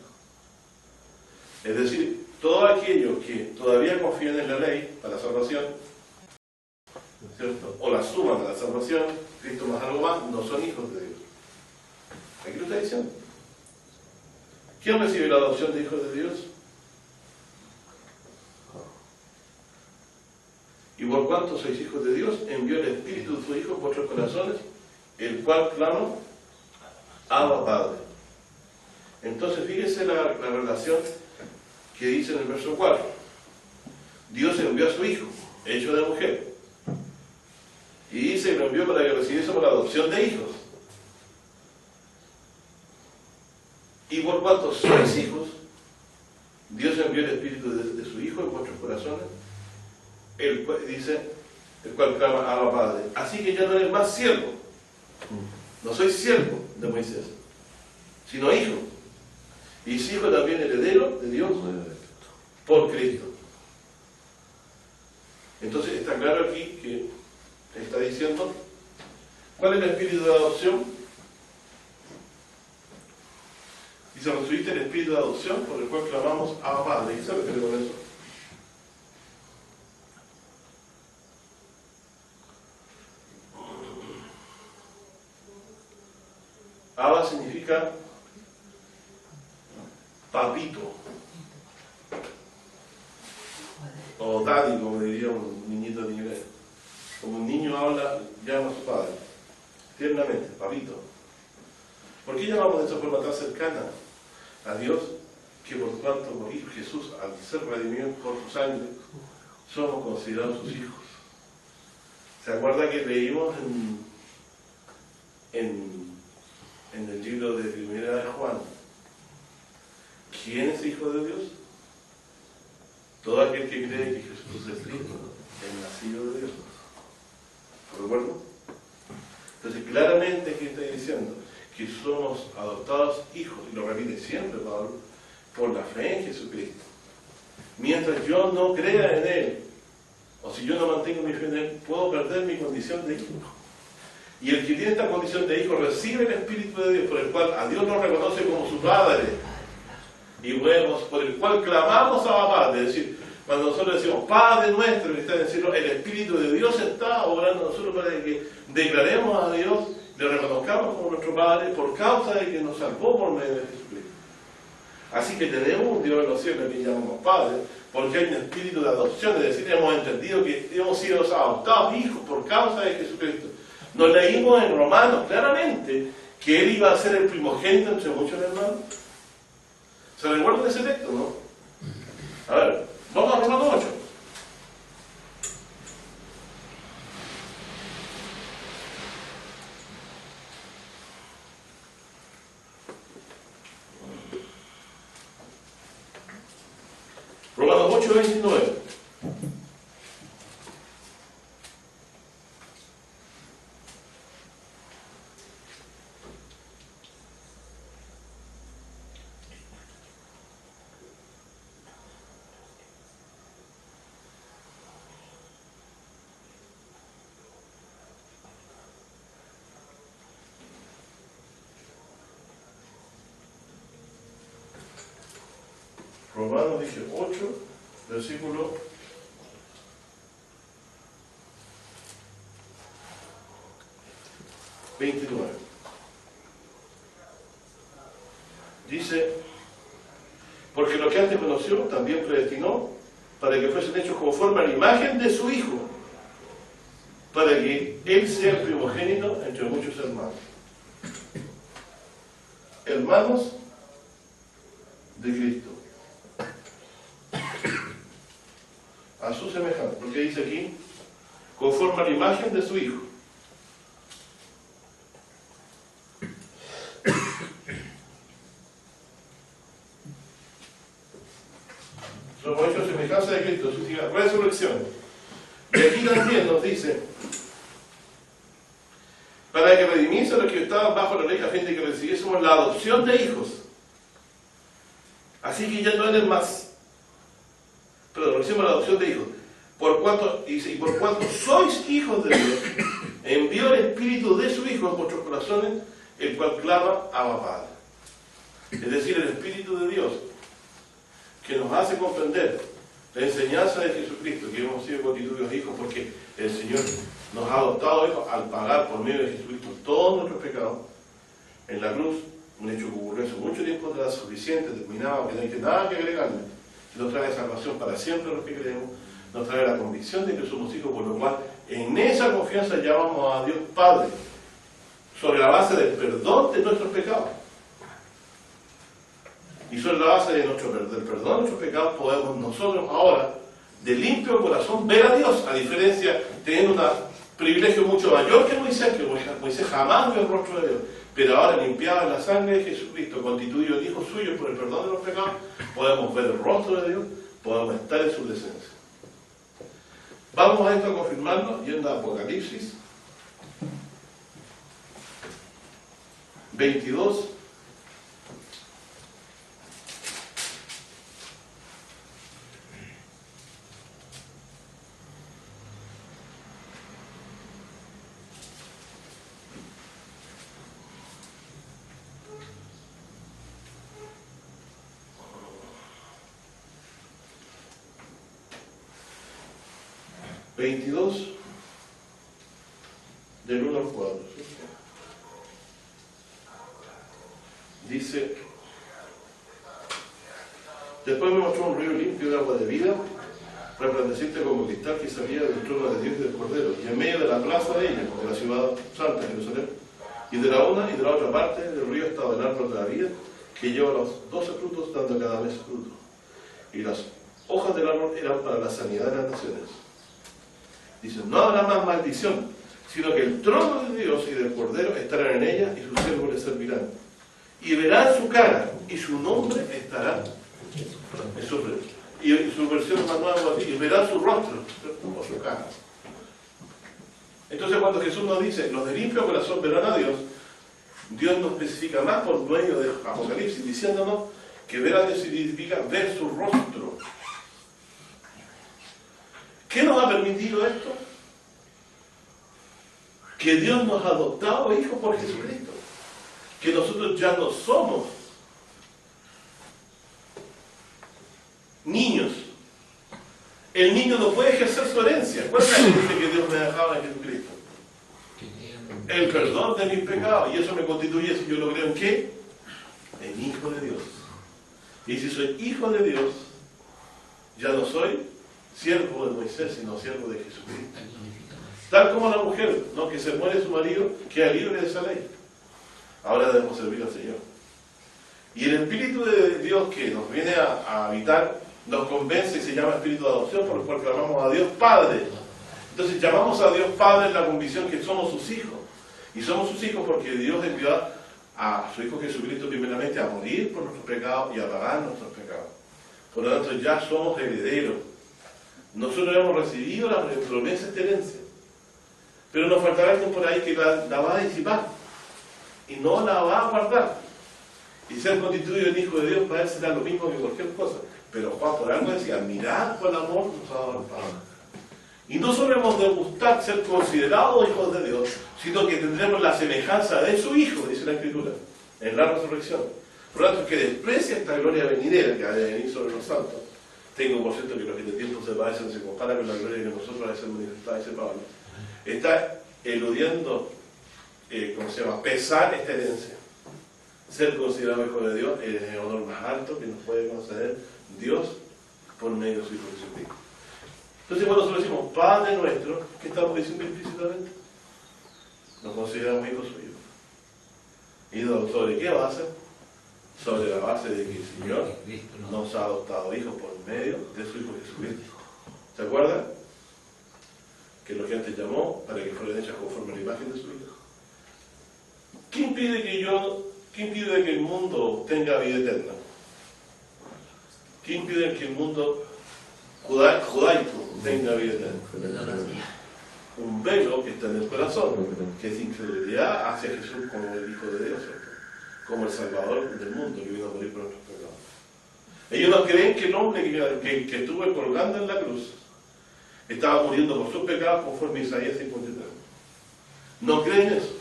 S1: Es decir, todos aquellos que todavía confían en la ley para la salvación, ¿cierto? O la suman a la salvación, Cristo más algo más, no son hijos de Dios. Aquí lo está diciendo. ¿Quién recibe la adopción de hijos de Dios? Y por cuanto sois hijos de Dios, envió el Espíritu de su Hijo en vuestros corazones, el cual clama, Abba Padre. Entonces fíjese la relación que dice en el verso 4. Dios envió a su Hijo, hecho de mujer. Y dice que lo envió para que recibiésemos la adopción de hijos. Y por cuanto sois hijos, Dios envió el Espíritu de su Hijo en vuestros corazones, el cual clama Abba Padre. Así que ya no eres más siervo. No soy siervo de Moisés, sino hijo. Y es hijo también heredero de Dios por Cristo. Entonces está claro aquí que está diciendo, ¿cuál es el espíritu de adopción? Dice, recibiste el espíritu de adopción por el cual clamamos Abba Padre. ¿Qué se refiere con eso? Abba significa papito, o daddy, como diría un niñito de inglés. Como un niño habla, llama a su padre, tiernamente, papito. ¿Por qué llamamos de esa forma tan cercana a Dios? Que por cuanto morir Jesús, al ser redimido por su sangre, somos considerados sus hijos. ¿Se acuerda que leímos en el libro de Primera de Juan? ¿Quién es hijo de Dios? Todo aquel que cree que Jesús es Cristo, el nacido de Dios. ¿Lo recuerdo? Entonces claramente aquí está diciendo que somos adoptados hijos, y lo repite siempre Pablo, por la fe en Jesucristo. Mientras yo no crea en Él, o si yo no mantengo mi fe en Él, puedo perder mi condición de hijo. Y el que tiene esta condición de hijo recibe el Espíritu de Dios, por el cual a Dios nos reconoce como su Padre. Y luego, por el cual clamamos a Padre. Es decir, cuando nosotros decimos Padre nuestro, que está en el cielo, el Espíritu de Dios está obrando en nosotros para que declaremos a Dios, le reconozcamos como nuestro Padre, por causa de que nos salvó por medio de Jesucristo. Así que tenemos un Dios en los cielos que llamamos Padre, porque hay un espíritu de adopción, es decir, hemos entendido que hemos sido adoptados hijos por causa de Jesucristo. Nos leímos en Romanos claramente que Él iba a ser el primogénito entre muchos hermanos. ¿Se recuerdan ese texto, no? A ver, vamos a Romanos 8. Romanos 8, 29. Romanos, dije, 8, versículo 29. Dice, porque lo que antes conoció también predestinó para que fuesen hechos conforme a la imagen de su Hijo, para que Él sea el primogénito entre muchos hermanos. Hermanos de Cristo. A su semejanza, porque dice aquí, conforme a la imagen de su Hijo. Somos hechos semejanza de Cristo, eso significa resurrección. Y aquí también nos dice, para que redimiese a los que estaban bajo la ley, a fin de que recibiésemos la adopción de hijos. Así que ya no eres más, pero recibimos la adopción de hijos. Por cuanto sois hijos de Dios, envió el Espíritu de su Hijo en vuestros corazones, el cual clama Abba Padre. Es decir, el Espíritu de Dios, que nos hace comprender la enseñanza de Jesucristo, que hemos sido constituidos hijos, porque el Señor nos ha adoptado hijos al pagar por medio de Jesucristo todos nuestros pecados en la cruz, un hecho que ocurrió hace mucho tiempo atrás, suficiente, determinado, que no hay nada que agregarle, y nos trae salvación para siempre a los que creemos, nos trae la convicción de que somos hijos, por lo cual en esa confianza llamamos a Dios Padre, sobre la base del perdón de nuestros pecados. Y sobre la base del perdón de nuestros pecados podemos nosotros ahora, de limpio corazón, ver a Dios, a diferencia, teniendo un privilegio mucho mayor que Moisés jamás vio el rostro de Dios, pero ahora limpiado en la sangre de Jesucristo, constituido en hijos suyos por el perdón de los pecados, podemos ver el rostro de Dios, podemos estar en su presencia. Vamos a esto a confirmarlo yendo a Apocalipsis 22. Del 1 al 4. Dice, después me mostró un río limpio de agua de vida, resplandeciente como cristal, que salía del trono de Dios y del Cordero, y en medio de la plaza de ella, de la ciudad santa de Jerusalén, y de la una y de la otra parte del río estaba el árbol de la vida, que lleva los 12 frutos, dando cada mes fruto. Y las hojas del árbol eran para la sanidad de las naciones. Dice, no habrá más maldición, sino que el trono de Dios y del Cordero estarán en ella, y sus siervos le servirán. Y verán su cara, y su nombre estará en su rostro. Y su versión más nueva así, y verán su rostro, o su cara. Entonces cuando Jesús nos dice, los de limpio corazón verán a Dios, Dios nos especifica más por medio de Apocalipsis, diciéndonos que ver a Dios significa ver su rostro. ¿Qué nos ha permitido esto? Que Dios nos ha adoptado hijos por Jesucristo. Que nosotros ya no somos niños. El niño no puede ejercer su herencia. ¿Cuál es la herencia que Dios me ha dejado en Jesucristo? El perdón de mis pecados. Y eso me constituye, si yo lo creo, ¿en qué? En hijo de Dios. Y si soy hijo de Dios, ya no soy siervo de Moisés, sino siervo de Jesucristo. Tal como la mujer, ¿no?, que se muere su marido, queda libre de esa ley. Ahora debemos servir al Señor. Y el Espíritu de Dios que nos viene a habitar, nos convence y se llama Espíritu de adopción, por el cual clamamos a Dios Padre. Entonces llamamos a Dios Padre en la convicción que somos sus hijos. Y somos sus hijos porque Dios envió a su Hijo Jesucristo primeramente a morir por nuestros pecados y a pagar nuestros pecados. Por lo tanto ya somos herederos. Nosotros hemos recibido la promesa de herencia. Pero nos faltará alguien por ahí que la va a disipar y no la va a guardar. Y ser constituido en hijo de Dios para él será lo mismo que cualquier cosa. Pero Juan por algo decía, mirad cuál amor nos ha dado el Padre. Y no solo hemos de gustar ser considerados hijos de Dios, sino que tendremos la semejanza de su Hijo, dice la Escritura, en la resurrección. Por lo tanto, que desprecia esta gloria venidera que ha de venir sobre los santos. Tengo por cierto que los que de tiempo se parecen, se compara con la gloria que nosotros ha de ser manifestada, dice Pablo. Está eludiendo, ¿cómo se llama?, pesar esta herencia. Ser considerado hijo de Dios es el honor más alto que nos puede conceder Dios por medio de su Hijo Jesucristo. Entonces cuando nosotros decimos Padre nuestro, ¿qué estamos diciendo implícitamente? Nos consideramos hijos suyos. ¿Y sobre qué base? Sobre la base de que el Señor nos ha adoptado hijos por medio de su Hijo Jesucristo. ¿Se acuerdan? Que lo que antes llamó para que fueran hechas conforme a la imagen de su Hijo. ¿Qué impide que el mundo tenga vida eterna? ¿Qué impide que el mundo judaico tenga vida eterna? Un velo que está en el corazón, que es incredulidad hacia Jesús como el Hijo de Dios, ¿cierto? Como el Salvador del mundo que vino a morir por nuestros pecados. Ellos no creen que el hombre que estuvo colgando en la cruz estaba muriendo por sus pecados conforme a Isaías 53. No creen eso.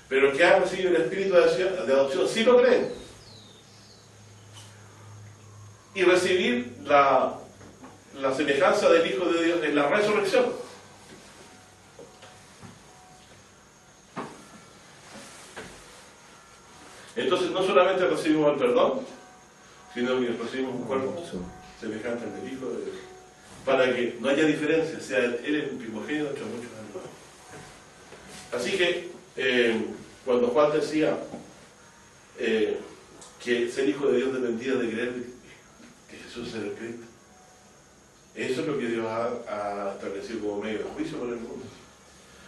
S1: Pero los que han recibido el espíritu de adopción sí lo creen. Y recibir la semejanza del Hijo de Dios en la resurrección. Entonces no solamente recibimos el perdón, sino que recibimos un cuerpo semejante al del Hijo de Dios. Para que no haya diferencia, sea Él es un primogénito entre muchos hermanos. Así que cuando Juan decía que ser hijo de Dios dependía de creer que Jesús era el Cristo, eso es lo que Dios ha establecido como medio de juicio por el mundo.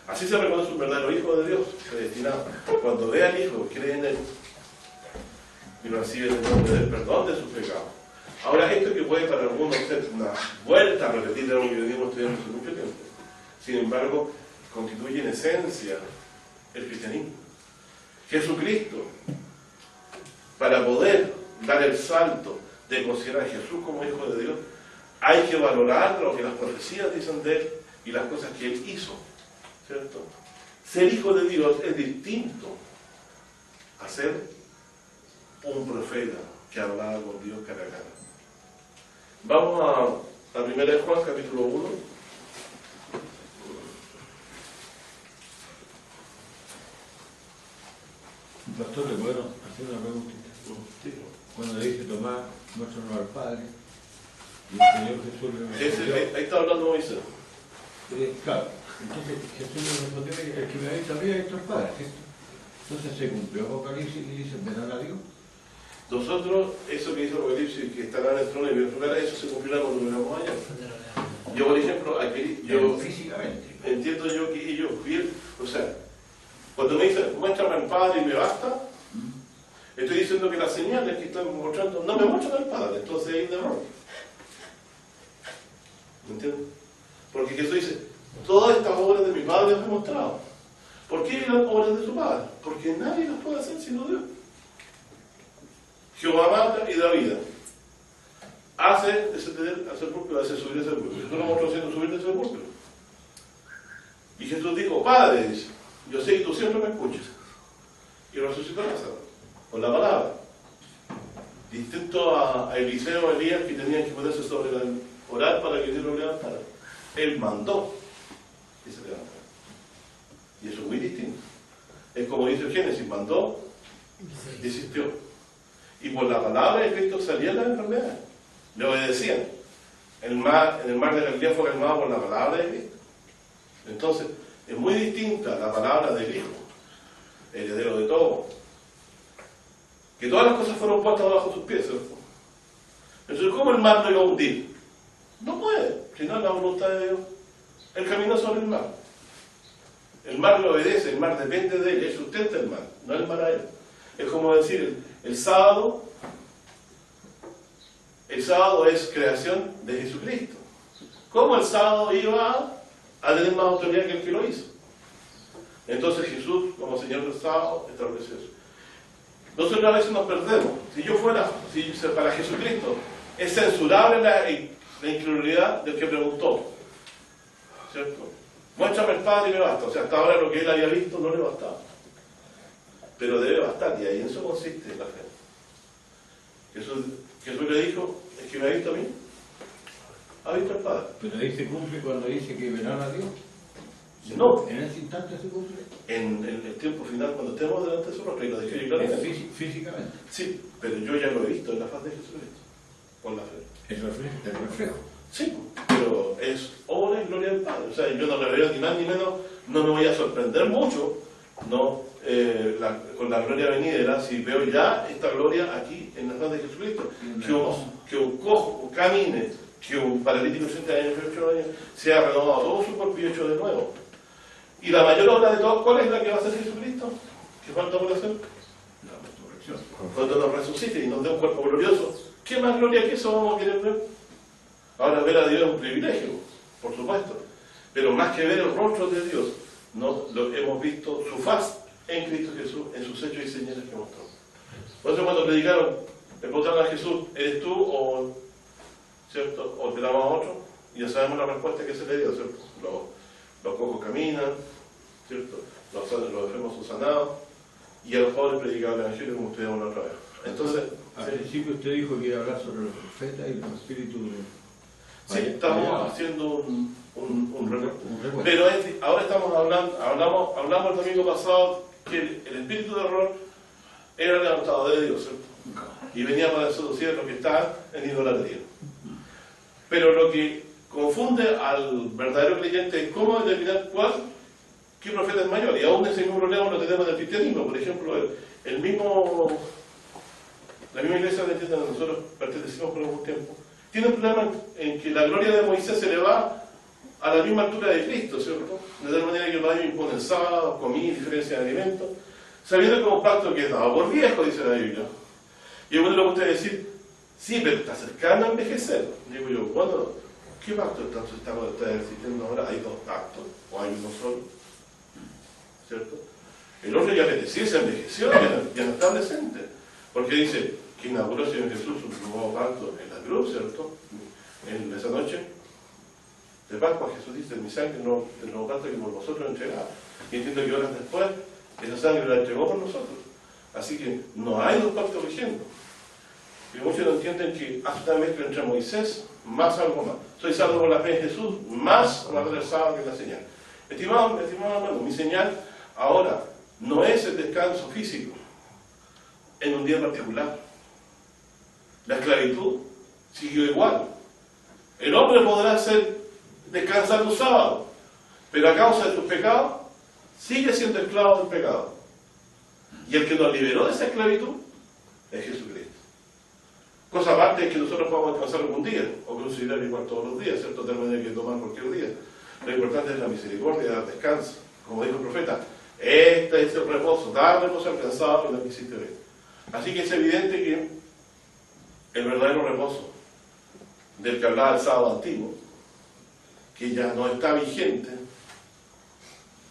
S1: Así se reconoce un verdadero hijo de Dios, predestinado. Cuando ve al Hijo, cree en Él y recibe el nombre del perdón de sus pecados. Ahora, esto que puede para algunos ser una vuelta a repetir algo que venimos estudiando hace mucho tiempo, sin embargo, constituye en esencia el cristianismo. Jesucristo, para poder dar el salto de considerar a Jesús como Hijo de Dios, hay que valorar lo que las profecías dicen de Él y las cosas que Él hizo, ¿cierto? Ser hijo de Dios es distinto a ser un profeta que hablaba con Dios cara a cara. Vamos a 1 de Juan, capítulo 1.
S4: Pastor, ¿le puedo hacer una preguntita?
S1: Sí.
S4: Cuando dice Tomás, muéstranos al Padre, y el Señor Jesús le respondió...
S1: Ahí está hablando Moisés.
S4: Claro, entonces Jesús le respondió, el que me ha visto a mí ha visto al Padre, ¿cierto? Entonces se cumplió Apocalipsis y dice, verán a Dios.
S1: Nosotros, eso que dice Apocalipsis, que estará en el trono y en el lugar, eso se cumplirá cuando lo veamos allá. Yo, por ejemplo,
S4: Físicamente.
S1: entiendo yo que ellos bien, o sea, cuando me dicen, muéstrame al Padre y me basta, estoy diciendo que las señales que están mostrando no me muestran al Padre, entonces hay un error. ¿Me entiendes? Porque Jesús dice, todas estas obras de mi Padre las he mostrado. ¿Por qué las obras de su Padre? Porque nadie las puede hacer sino Dios. Jehová mata y da vida. Hace descender al sepulcro, hace subir al sepulcro. Jesús lo mostró haciendo subir del sepulcro. Y Jesús dijo, Padre, dice, yo sé que tú siempre me escuchas. Y resucitó a Lázaro, con la palabra. Distinto a Eliseo, Elías, que tenían que ponerse sobre el orar para que Dios lo levantara. Él mandó que se levantara. Y eso es muy distinto. Es como dice Génesis, mandó, desistió. Y por la palabra de Cristo salían las enfermedades. Le obedecían. En el mar de Galilea fue calmado por la palabra de Cristo. Entonces, es muy distinta la palabra del Hijo, heredero de todo. Que todas las cosas fueron puestas bajo sus pies, ¿cierto? Entonces, ¿cómo el mar no iba a hundir? No puede, si no es la voluntad de Dios. Él caminó sobre el mar. El mar le obedece, el mar depende de él, él sustenta el mar, no el mar a él. Es como decir, el sábado es creación de Jesucristo. ¿Cómo el sábado iba a tener más autoridad que el que lo hizo? Entonces Jesús, como Señor del sábado, estableció eso. Nosotros a veces nos perdemos. Si para Jesucristo es censurable la incredulidad del que preguntó, ¿cierto? Muéstrame el Padre y me basta. O sea, hasta ahora lo que él había visto no le bastaba. Pero debe bastar, y ahí en eso consiste la fe. Jesús le dijo, el que me ha visto a mí, ha visto al Padre.
S4: Pero ahí se cumple cuando dice que verán a Dios.
S1: No.
S4: En ese instante se cumple.
S1: En el tiempo final, cuando estemos delante de su rostro, y lo dije claramente.
S4: Físicamente.
S1: Sí, pero yo ya lo he visto en la faz de Jesucristo, con la fe.
S4: El reflejo.
S1: Sí, pero es obra y gloria del Padre. O sea, yo no le veo ni más ni menos, no me voy a sorprender mucho, ¿no? Con la gloria venidera, si veo ya esta gloria aquí en las manos de Jesucristo, que un cojo camine, que un paralítico de 80 años, 8 años, sea renovado todo su cuerpo y hecho de nuevo. Y la mayor obra de todas, ¿cuál es la que va a hacer Jesucristo? ¿Qué falta por hacer?
S4: La resurrección.
S1: Cuando nos resucite y nos dé un cuerpo glorioso, ¿qué más gloria que eso vamos a querer ver? Ahora, ver a Dios es un privilegio, por supuesto, pero más que ver el rostro de Dios, no lo hemos visto su faz en Cristo Jesús, en sus hechos y señales que mostró. Por eso cuando predicaron, le preguntaron a Jesús, ¿eres tú o, ¿cierto? O te damos a otro? Y ya sabemos la respuesta que se le dio, ¿cierto? Los cojos caminan, ¿cierto? Los enfermos son sanados, y a los pobres predicaban el Evangelio como estudiamos la otra vez. Entonces,
S4: al principio usted dijo que iba a hablar sobre los profetas y los espíritus.
S1: Sí, estamos haciendo un recuerdo.
S4: recuerdo.
S1: Pero ahora estamos hablamos el domingo pasado que el espíritu de error era levantado de Dios, ¿cierto? Y venía para seducir a los que están en idolatría. Pero lo que confunde al verdadero creyente es cómo determinar qué profeta es mayor. Y aún ese mismo problema lo tenemos en el cristianismo. Por ejemplo, la misma iglesia de la que nosotros pertenecimos por algún tiempo, tiene un problema en que la gloria de Moisés se le va a la misma altura de Cristo, ¿cierto? De tal manera que el baño impone sábado, comida, diferencia de alimentos, sabiendo que es un pacto que es dado por viejo, dice la Biblia. Y uno le gusta decir, sí, pero está cercano a envejecer. Digo yo, bueno, ¿qué pacto entonces estamos existiendo ahora? ¿Hay dos pactos o hay uno solo? ¿Cierto? El otro ya se envejeció, ya no está presente. Porque dice que inauguró el Señor Jesús un nuevo pacto en la cruz, ¿cierto? En esa noche de Pascua Jesús dice, mi sangre, el nuevo pacto que por vosotros entregado. Y entiendo que horas después, esa sangre la entregó por nosotros. Así que no hay dos pactos rigiendo. Y muchos no entienden que hace una mezcla entre Moisés más algo más. Soy salvo por la fe en Jesús, más una sábado que la señal. Estimado hermano, mi señal ahora no es el descanso físico en un día particular. La esclavitud siguió igual. El hombre podrá descansar un sábado, pero a causa de sus pecados sigue siendo esclavo del pecado. Y el que nos liberó de esa esclavitud es Jesucristo. Cosa aparte es que nosotros podamos descansar algún día, o considerar igual todos los días, ¿cierto? De manera que tomar cualquier día. Lo importante es la misericordia, dar descanso. Como dijo el profeta, este es el reposo, dar reposo al cansado y no quisiste ver. Así que es evidente que el verdadero reposo del que hablaba el sábado antiguo, que ya no está vigente,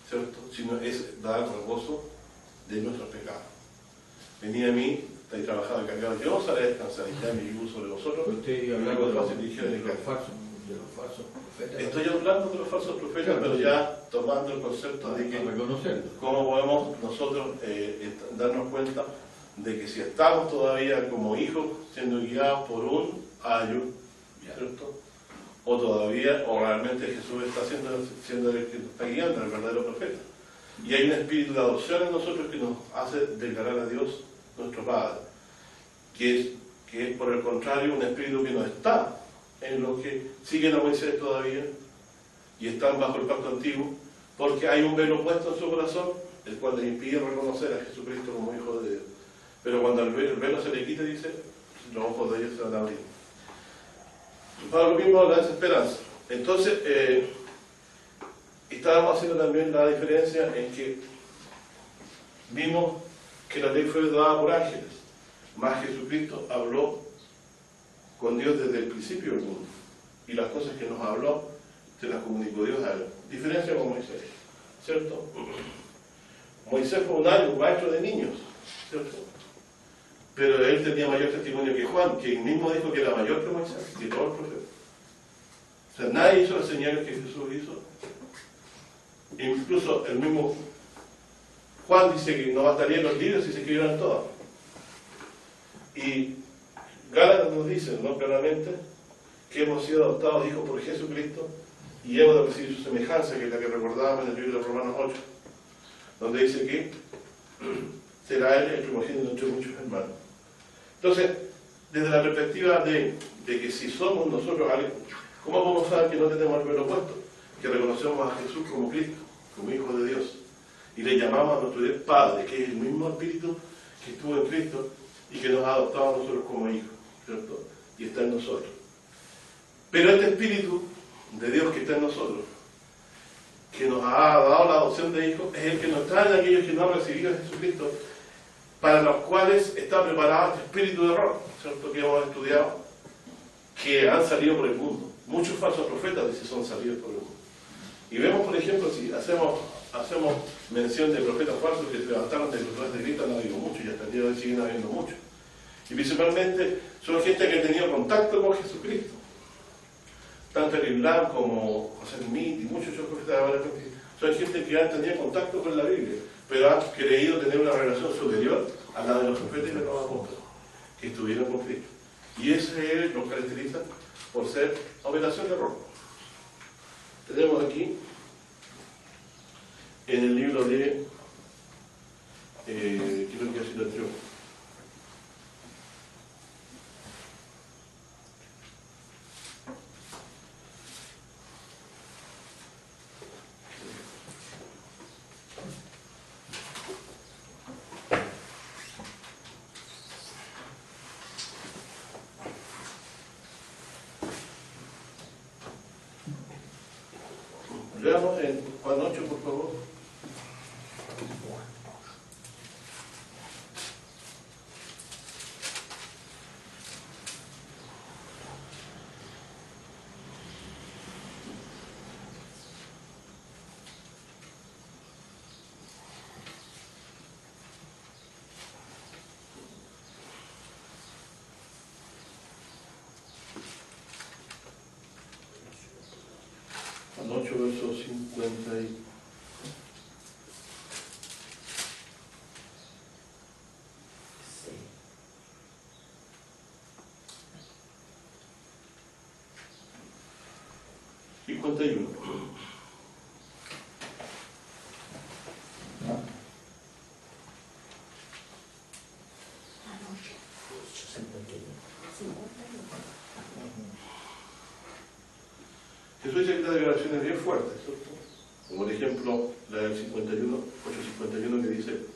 S1: ¿cierto? Sino es dar reposo de nuestros pecados. Venid a mí, estáis trabajados y cargados, yo os haré descansar, y ya mi yugo sobre vosotros.
S4: Usted iba hablando de los falsos profetas.
S1: Estoy hablando de los falsos profetas, pero ya tomando el concepto de que cómo podemos nosotros darnos cuenta de que si estamos todavía como hijos siendo guiados por un ayo, ¿cierto? O todavía, o realmente Jesús está siendo el que nos está guiando, el verdadero profeta. Y hay un espíritu de adopción en nosotros que nos hace declarar a Dios nuestro Padre, que es por el contrario un espíritu que no está en los que siguen a Moisés todavía y están bajo el pacto antiguo, porque hay un velo puesto en su corazón, el cual les impide reconocer a Jesucristo como Hijo de Dios. Pero cuando el velo se le quita, dice, los ojos de ellos se van a abrir. Pablo mismo la desesperanza. Entonces, estábamos haciendo también la diferencia en que vimos que la ley fue dada por ángeles, más Jesucristo habló con Dios desde el principio del mundo, y las cosas que nos habló se las comunicó Dios a él. Diferencia con Moisés, ¿cierto? Moisés fue un maestro de niños, ¿cierto? Pero él tenía mayor testimonio que Juan, que él mismo dijo que era mayor que Moisés, que todo el profeta. O sea, nadie hizo las señales que Jesús hizo. Incluso el mismo Juan dice que no bastarían los libros si se escribieran todas. Y Gálatas nos dice, ¿no?, claramente, que hemos sido adoptados hijos por Jesucristo y hemos de recibir su semejanza, que es la que recordábamos en el libro de Romanos 8, donde dice que será él el primogénito entre muchos hermanos. Entonces, desde la perspectiva de que si somos nosotros ¿Cómo podemos saber que no tenemos el velo puesto? Que reconocemos a Jesús como Cristo, como Hijo de Dios. Y le llamamos a nuestro Dios Padre, que es el mismo Espíritu que estuvo en Cristo y que nos ha adoptado a nosotros como hijos, ¿cierto? Y está en nosotros. Pero este Espíritu de Dios que está en nosotros, que nos ha dado la adopción de hijos, es el que nos trae a aquellos que no han recibido a Jesucristo, para los cuales está preparado este espíritu de error, ¿cierto? Que hemos estudiado, que han salido por el mundo. Muchos falsos profetas, dice, son salidos por el mundo. Y vemos, por ejemplo, si hacemos mención de profetas falsos que se levantaron de los de Cristo, han habido muchos y hasta el día de hoy siguen habiendo muchos. Y principalmente son gente que ha tenido contacto con Jesucristo. Tanto el Islam como José Smith y muchos otros profetas son gente que han tenido contacto con la Biblia, pero han creído tener una relación superior a la de los profetas y de los apóstoles que estuvieron con Cristo. Y ese los caracteriza por ser operación de error. Tenemos aquí en el libro de creo que ha sido el triunfo. Leamos en Juan 8, por favor. Juan 8, verso 50 y... Jesús dice que estas declaraciones bien fuertes, ¿cierto? Como por ejemplo la del 51, 8:51, que dice: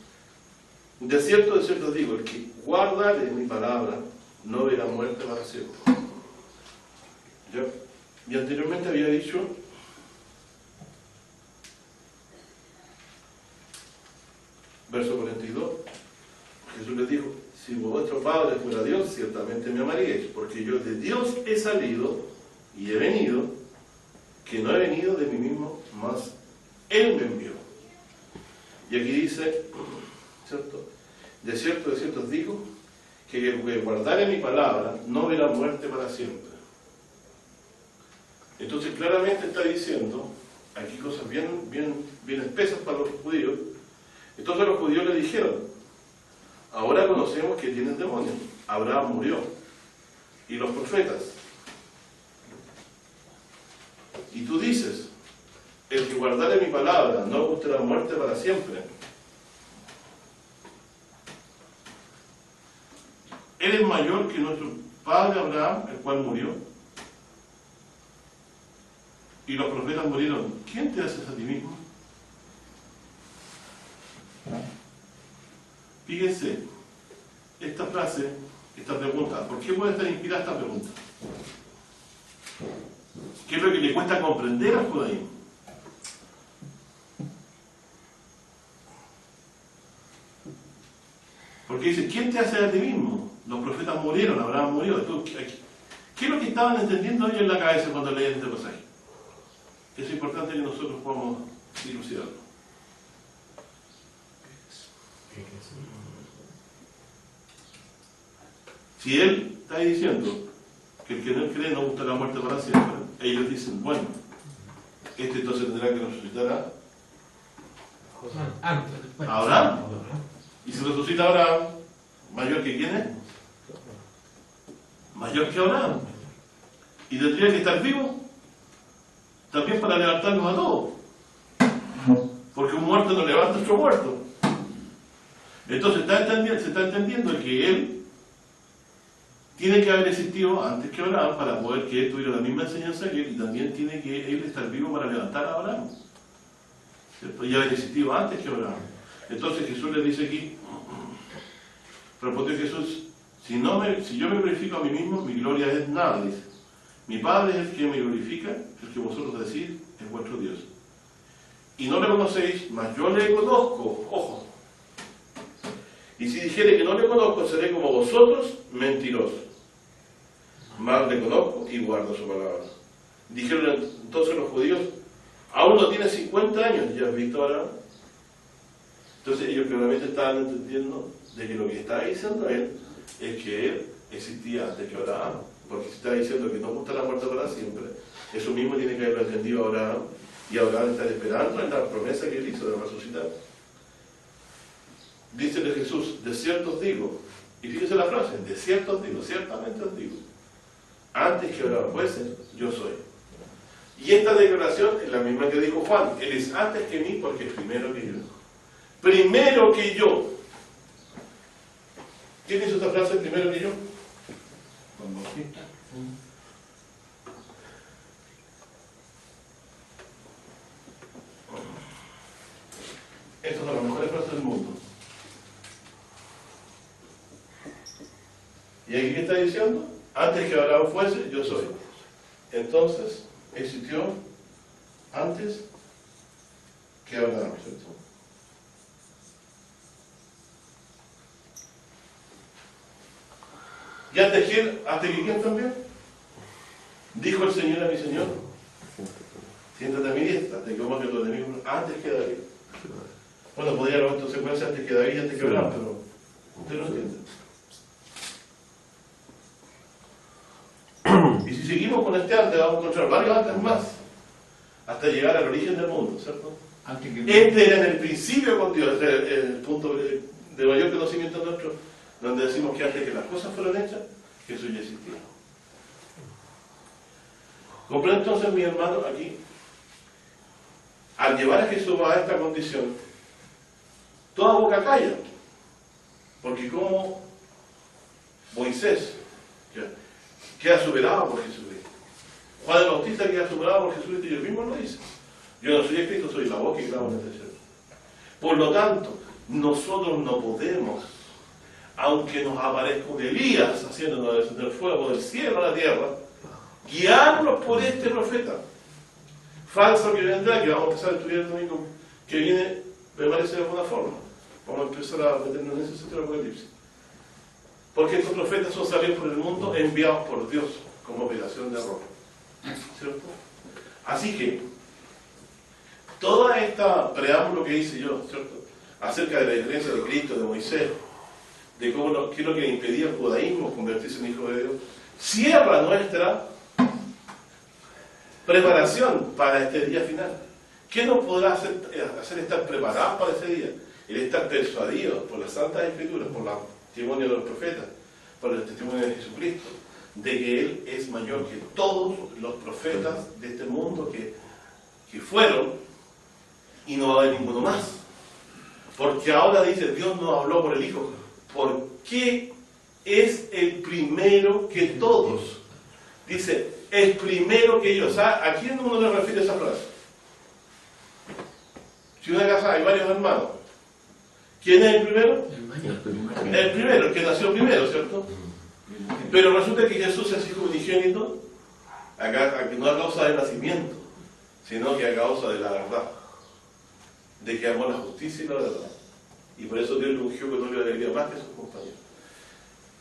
S1: de cierto digo, el que guarda de mi palabra no verá muerte para siempre. ¿Ya? Y anteriormente había dicho, verso 42, Jesús les dijo: si vuestro Padre fuera Dios, ciertamente me amaríais, porque yo de Dios he salido y he venido, que no he venido de mí mismo, mas Él me envió. Y aquí dice, ¿cierto? De cierto os digo, que el que guardare mi palabra no verá muerte para siempre. Entonces claramente está diciendo aquí cosas bien espesas para los judíos. Entonces los judíos le dijeron: ahora conocemos que tienen demonios. Abraham murió, y los profetas. Y tú dices: el que guardare mi palabra no gustará muerte para siempre. Él es mayor que nuestro padre Abraham, el cual murió. Y los profetas murieron. ¿Quién te haces a ti mismo? Fíjense, esta frase, esta pregunta, ¿por qué puede estar inspirada esta pregunta? ¿Qué es lo que le cuesta comprender al judaísmo? Porque dice: ¿quién te hace a ti mismo? Los profetas murieron, Abraham murió. ¿Qué es lo que estaban entendiendo ellos en la cabeza cuando leían este pasaje? Es importante que nosotros podamos dilucidarlo. Si él está diciendo que el que no cree no gusta la muerte para siempre, ellos dicen: bueno, este entonces tendrá que resucitar a Abraham. Y si resucita a Abraham, ¿mayor que quién es? Mayor que Abraham. Y tendría que estar vivo también para levantarnos a todos. Porque un muerto no levanta a otro muerto. Entonces se está entendiendo que él tiene que haber existido antes que Abraham para poder que él tuviera la misma enseñanza que él, y también tiene que él estar vivo para levantar a Abraham, ¿cierto? Y haber existido antes que Abraham. Entonces Jesús le dice aquí, respondió Jesús, si yo me glorifico a mí mismo, mi gloria es nada, dice. Mi Padre es el que me glorifica, el que vosotros decís es vuestro Dios. Y no le conocéis, mas yo le conozco, ojo. Y si dijere que no le conozco, seré como vosotros, mentirosos. Mas le conozco y guardo su palabra. Dijeron entonces los judíos, aún no tiene 50 años, ¿ya has visto ahora? Entonces ellos claramente estaban entendiendo de que lo que estaba diciendo él es que él existía antes que Abraham. Porque si está diciendo que no gusta la muerte para siempre, eso mismo tiene que haberlo entendido Abraham, y Abraham está esperando en la promesa que él hizo de resucitar. Dícele Jesús, de cierto os digo, y fíjese la frase, de cierto os digo, ciertamente os digo, antes que Abraham fuese, yo soy. Y esta declaración es la misma que dijo Juan, él es antes que mí porque es primero que yo. Primero que yo. ¿Quién hizo esta frase, primero que yo?
S4: Juan Bautista.
S1: Estas son las mejores frases del mundo. ¿Y aquí qué está diciendo? Antes que Abraham fuese, yo soy. Entonces, existió antes que Abraham, ¿cierto? ¿Y antes que quién también? Dijo el Señor a mi Señor, siéntate a mi diestra, te como que tu enemigo antes que David. Bueno, podría haber otra secuencia antes que David y antes que Abraham, pero usted lo entiende. Y si seguimos con este antes, vamos a encontrar varios antes más, hasta llegar al origen del mundo, ¿cierto? Este era en el principio con Dios, el punto de mayor conocimiento nuestro, donde decimos que antes que las cosas fueron hechas, Jesús ya existía. Comprende entonces, mi hermano, aquí, al llevar a Jesús a esta condición, toda boca calla, porque como Moisés queda superado por Jesucristo, Juan el Bautista queda superado por Jesucristo, y él mismo lo dice, yo no soy el Cristo, soy la voz que clama en el desierto. Por lo tanto, nosotros no podemos, aunque nos aparezca un Elías haciéndonos descender fuego del cielo a la tierra, guiarnos por este profeta falso que vendrá, que vamos a empezar a estudiar el domingo que viene, me parece de alguna forma. Vamos a empezar a meternos en ese sentido del Apocalipsis. Porque estos profetas son salidos por el mundo enviados por Dios como operación de error. ¿Cierto? Así que, toda esta preámbulo que hice yo, ¿cierto?, acerca de la diferencia de Cristo, de Moisés, de cómo qué es lo que le impedía al judaísmo convertirse en hijo de Dios, cierra nuestra preparación para este día final. ¿Qué nos podrá hacer estar preparados para ese día? El estar persuadidos por las Santas Escrituras, por el testimonio de los profetas, por el testimonio de Jesucristo, de que Él es mayor que todos los profetas de este mundo que fueron, y no va a haber ninguno más. Porque ahora dice, Dios no habló por el Hijo, porque es el primero que todos. Dice, es primero que ellos. ¿A quién uno le refiere esa frase? Si en una casa hay varios hermanos, ¿quién es el primero? El primero, el que nació primero, ¿cierto? Pero resulta que Jesús es hijo unigénito, no a causa del nacimiento, sino que a causa de la verdad, de que amó la justicia y la verdad. Y por eso Dios le ungió con una alegría más que sus compañeros.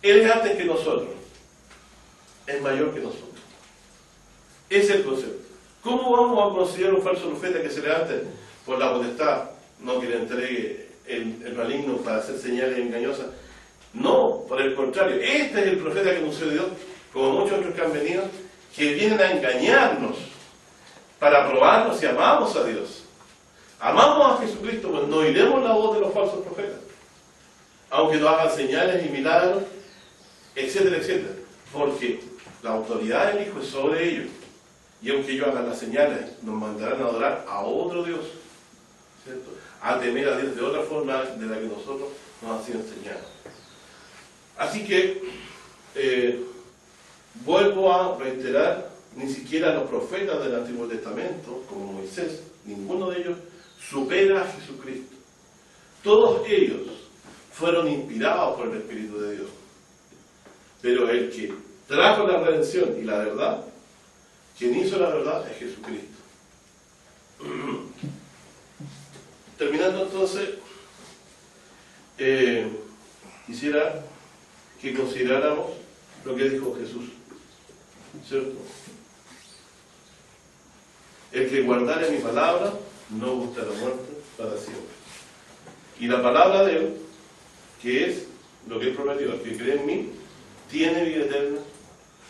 S1: Él es antes que nosotros, es mayor que nosotros. Ese es el concepto. ¿Cómo vamos a considerar un falso profeta que se levante por la potestad, no que le entregue el maligno para hacer señales engañosas? No, por el contrario, este es el profeta que anunció Dios, como muchos otros que han venido, que vienen a engañarnos para probarnos si amamos a Dios. Amamos a Jesucristo, pues no oiremos la voz de los falsos profetas, aunque nos hagan señales y milagros, etcétera, etcétera, porque la autoridad del Hijo es sobre ellos, y aunque ellos hagan las señales, nos mandarán a adorar a otro Dios, ¿cierto?, a temer a Dios de otra forma de la que nosotros nos han sido enseñados. Así que vuelvo a reiterar, ni siquiera los profetas del Antiguo Testamento, como Moisés, ninguno de ellos supera a Jesucristo. Todos ellos fueron inspirados por el Espíritu de Dios. Pero el que trajo la redención y la verdad, quien hizo la verdad es Jesucristo. Terminando entonces, quisiera que consideráramos lo que dijo Jesús, ¿cierto? El que guardare mi palabra no gustará muerte para siempre. Y la palabra de él, que es lo que él prometió, el que cree en mí, tiene vida eterna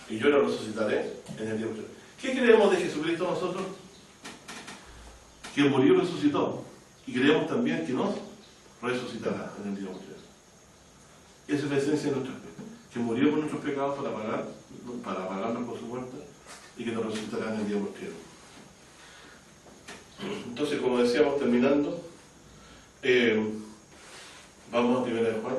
S1: y yo lo resucitaré en el día posterior. ¿Qué creemos de Jesucristo nosotros? Que murió y resucitó. Y creemos también que nos resucitará en el día posterior. Esa es la esencia de nuestra fe. Que murió por nuestros pecados para pagarnos por su muerte y que nos resucitará en el día posterior. Entonces, como decíamos, terminando, vamos a 1 de Juan.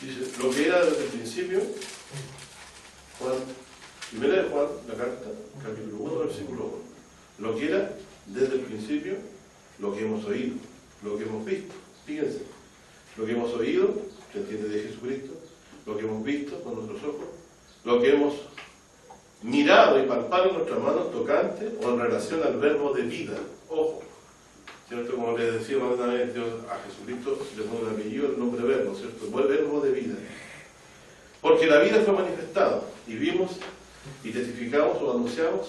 S1: Dice, lo que era desde el principio, Juan, 1 de Juan, la carta, capítulo 1, versículo 1. Lo que era desde el principio, lo que hemos oído, lo que hemos visto. Fíjense, lo que hemos oído, se entiende de Jesucristo, lo que hemos visto con nuestros ojos, lo que hemos mirado y palpado en nuestras manos tocante o en relación al verbo de vida. Ojo, ¿cierto? Como les decía una vez, Dios a Jesucristo le pone un apellido, el nombre verbo, ¿cierto? El verbo de vida. Porque la vida fue manifestada y vimos y testificamos o anunciamos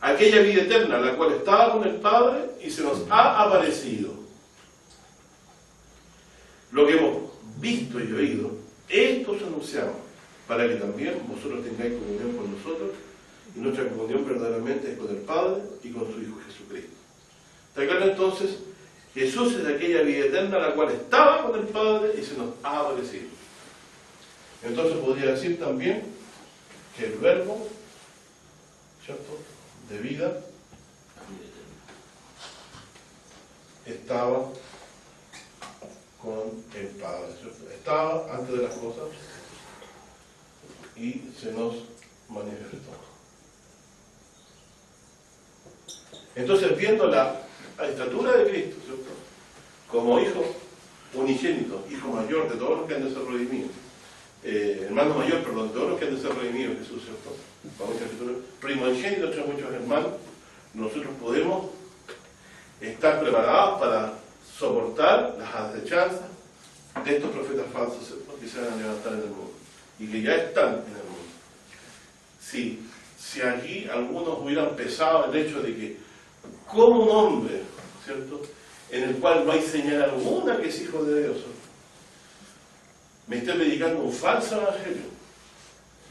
S1: aquella vida eterna, la cual estaba con el Padre y se nos ha aparecido. Lo que hemos visto y oído, esto os anunciamos, para que también vosotros tengáis comunión con nosotros, y nuestra comunión verdaderamente es con el Padre y con su Hijo Jesucristo. ¿Está claro entonces? Jesús es aquella vida eterna la cual estaba con el Padre y se nos ha aparecido. Entonces podría decir también que el verbo, ¿cierto?, de vida estaba con el Padre, ¿cierto? Estaba antes de las cosas y se nos manifestó. Entonces, viendo la estatura de Cristo, ¿cierto?, como hijo unigénito, hijo mayor de todos los que han de ser redimidos, hermano mayor, perdón, de todos los que han de ser redimidos, Jesús, ¿cierto?, primogénito entre muchos hermanos, nosotros podemos estar preparados para soportar las acechanzas de estos profetas falsos, ¿cierto?, que se van a levantar en el mundo y que ya están en el mundo. Si aquí algunos hubieran pesado el hecho de que como un hombre, ¿cierto?, en el cual no hay señal alguna que es hijo de Dios, me esté predicando un falso evangelio,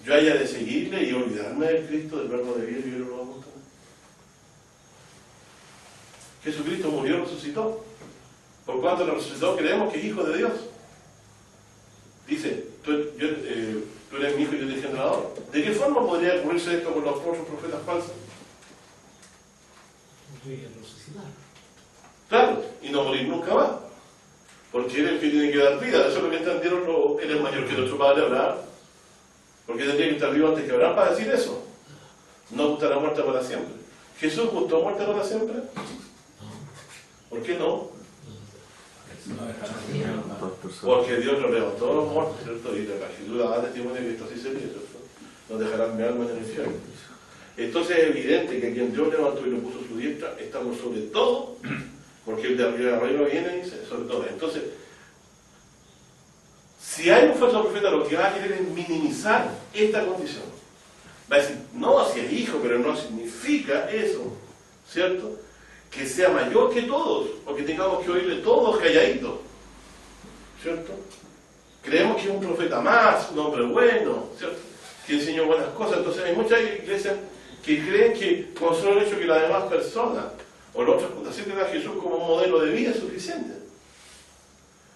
S1: yo haya de seguirle y olvidarme del Cristo, del verbo de vida, y yo no lo voy a mostrar. Jesucristo murió y resucitó. Por cuanto lo resucitó, creemos que es hijo de Dios. Dice, tú eres mi hijo y yo te engendrador. ¿De qué forma podría ocurrirse esto con los otros profetas falsos? Claro, y no morir nunca más. Porque él es el que tiene que dar vida. Eso es lo que entendieron él es mayor que nuestro padre Abraham. Porque tendría que estar vivo antes que Abraham para decir eso. No gustará muerte para siempre. ¿Jesús gustó muerte para siempre? ¿Por qué no? Porque Dios lo levantó a los muertos, ¿cierto? Y la Escritura da testimonio que esto sí sería, ¿cierto? No dejarán mi alma en el infierno. Entonces es evidente que quien Dios levantó y lo puso a su diestra, estamos sobre todo, porque el de arriba viene y dice sobre todo. Entonces, si hay un falso profeta, lo que va a querer es minimizar esta condición. Va a decir, no, si es hijo, pero no significa eso. ¿cierto? Que sea mayor que todos, porque tengamos que oírle todos calladitos, ¿cierto? Creemos que es un profeta más, un hombre bueno, ¿cierto? Que enseñó buenas cosas. Entonces hay muchas iglesias que creen que con solo el hecho que las demás personas o los otros acepten a Jesús como un modelo de vida es suficiente.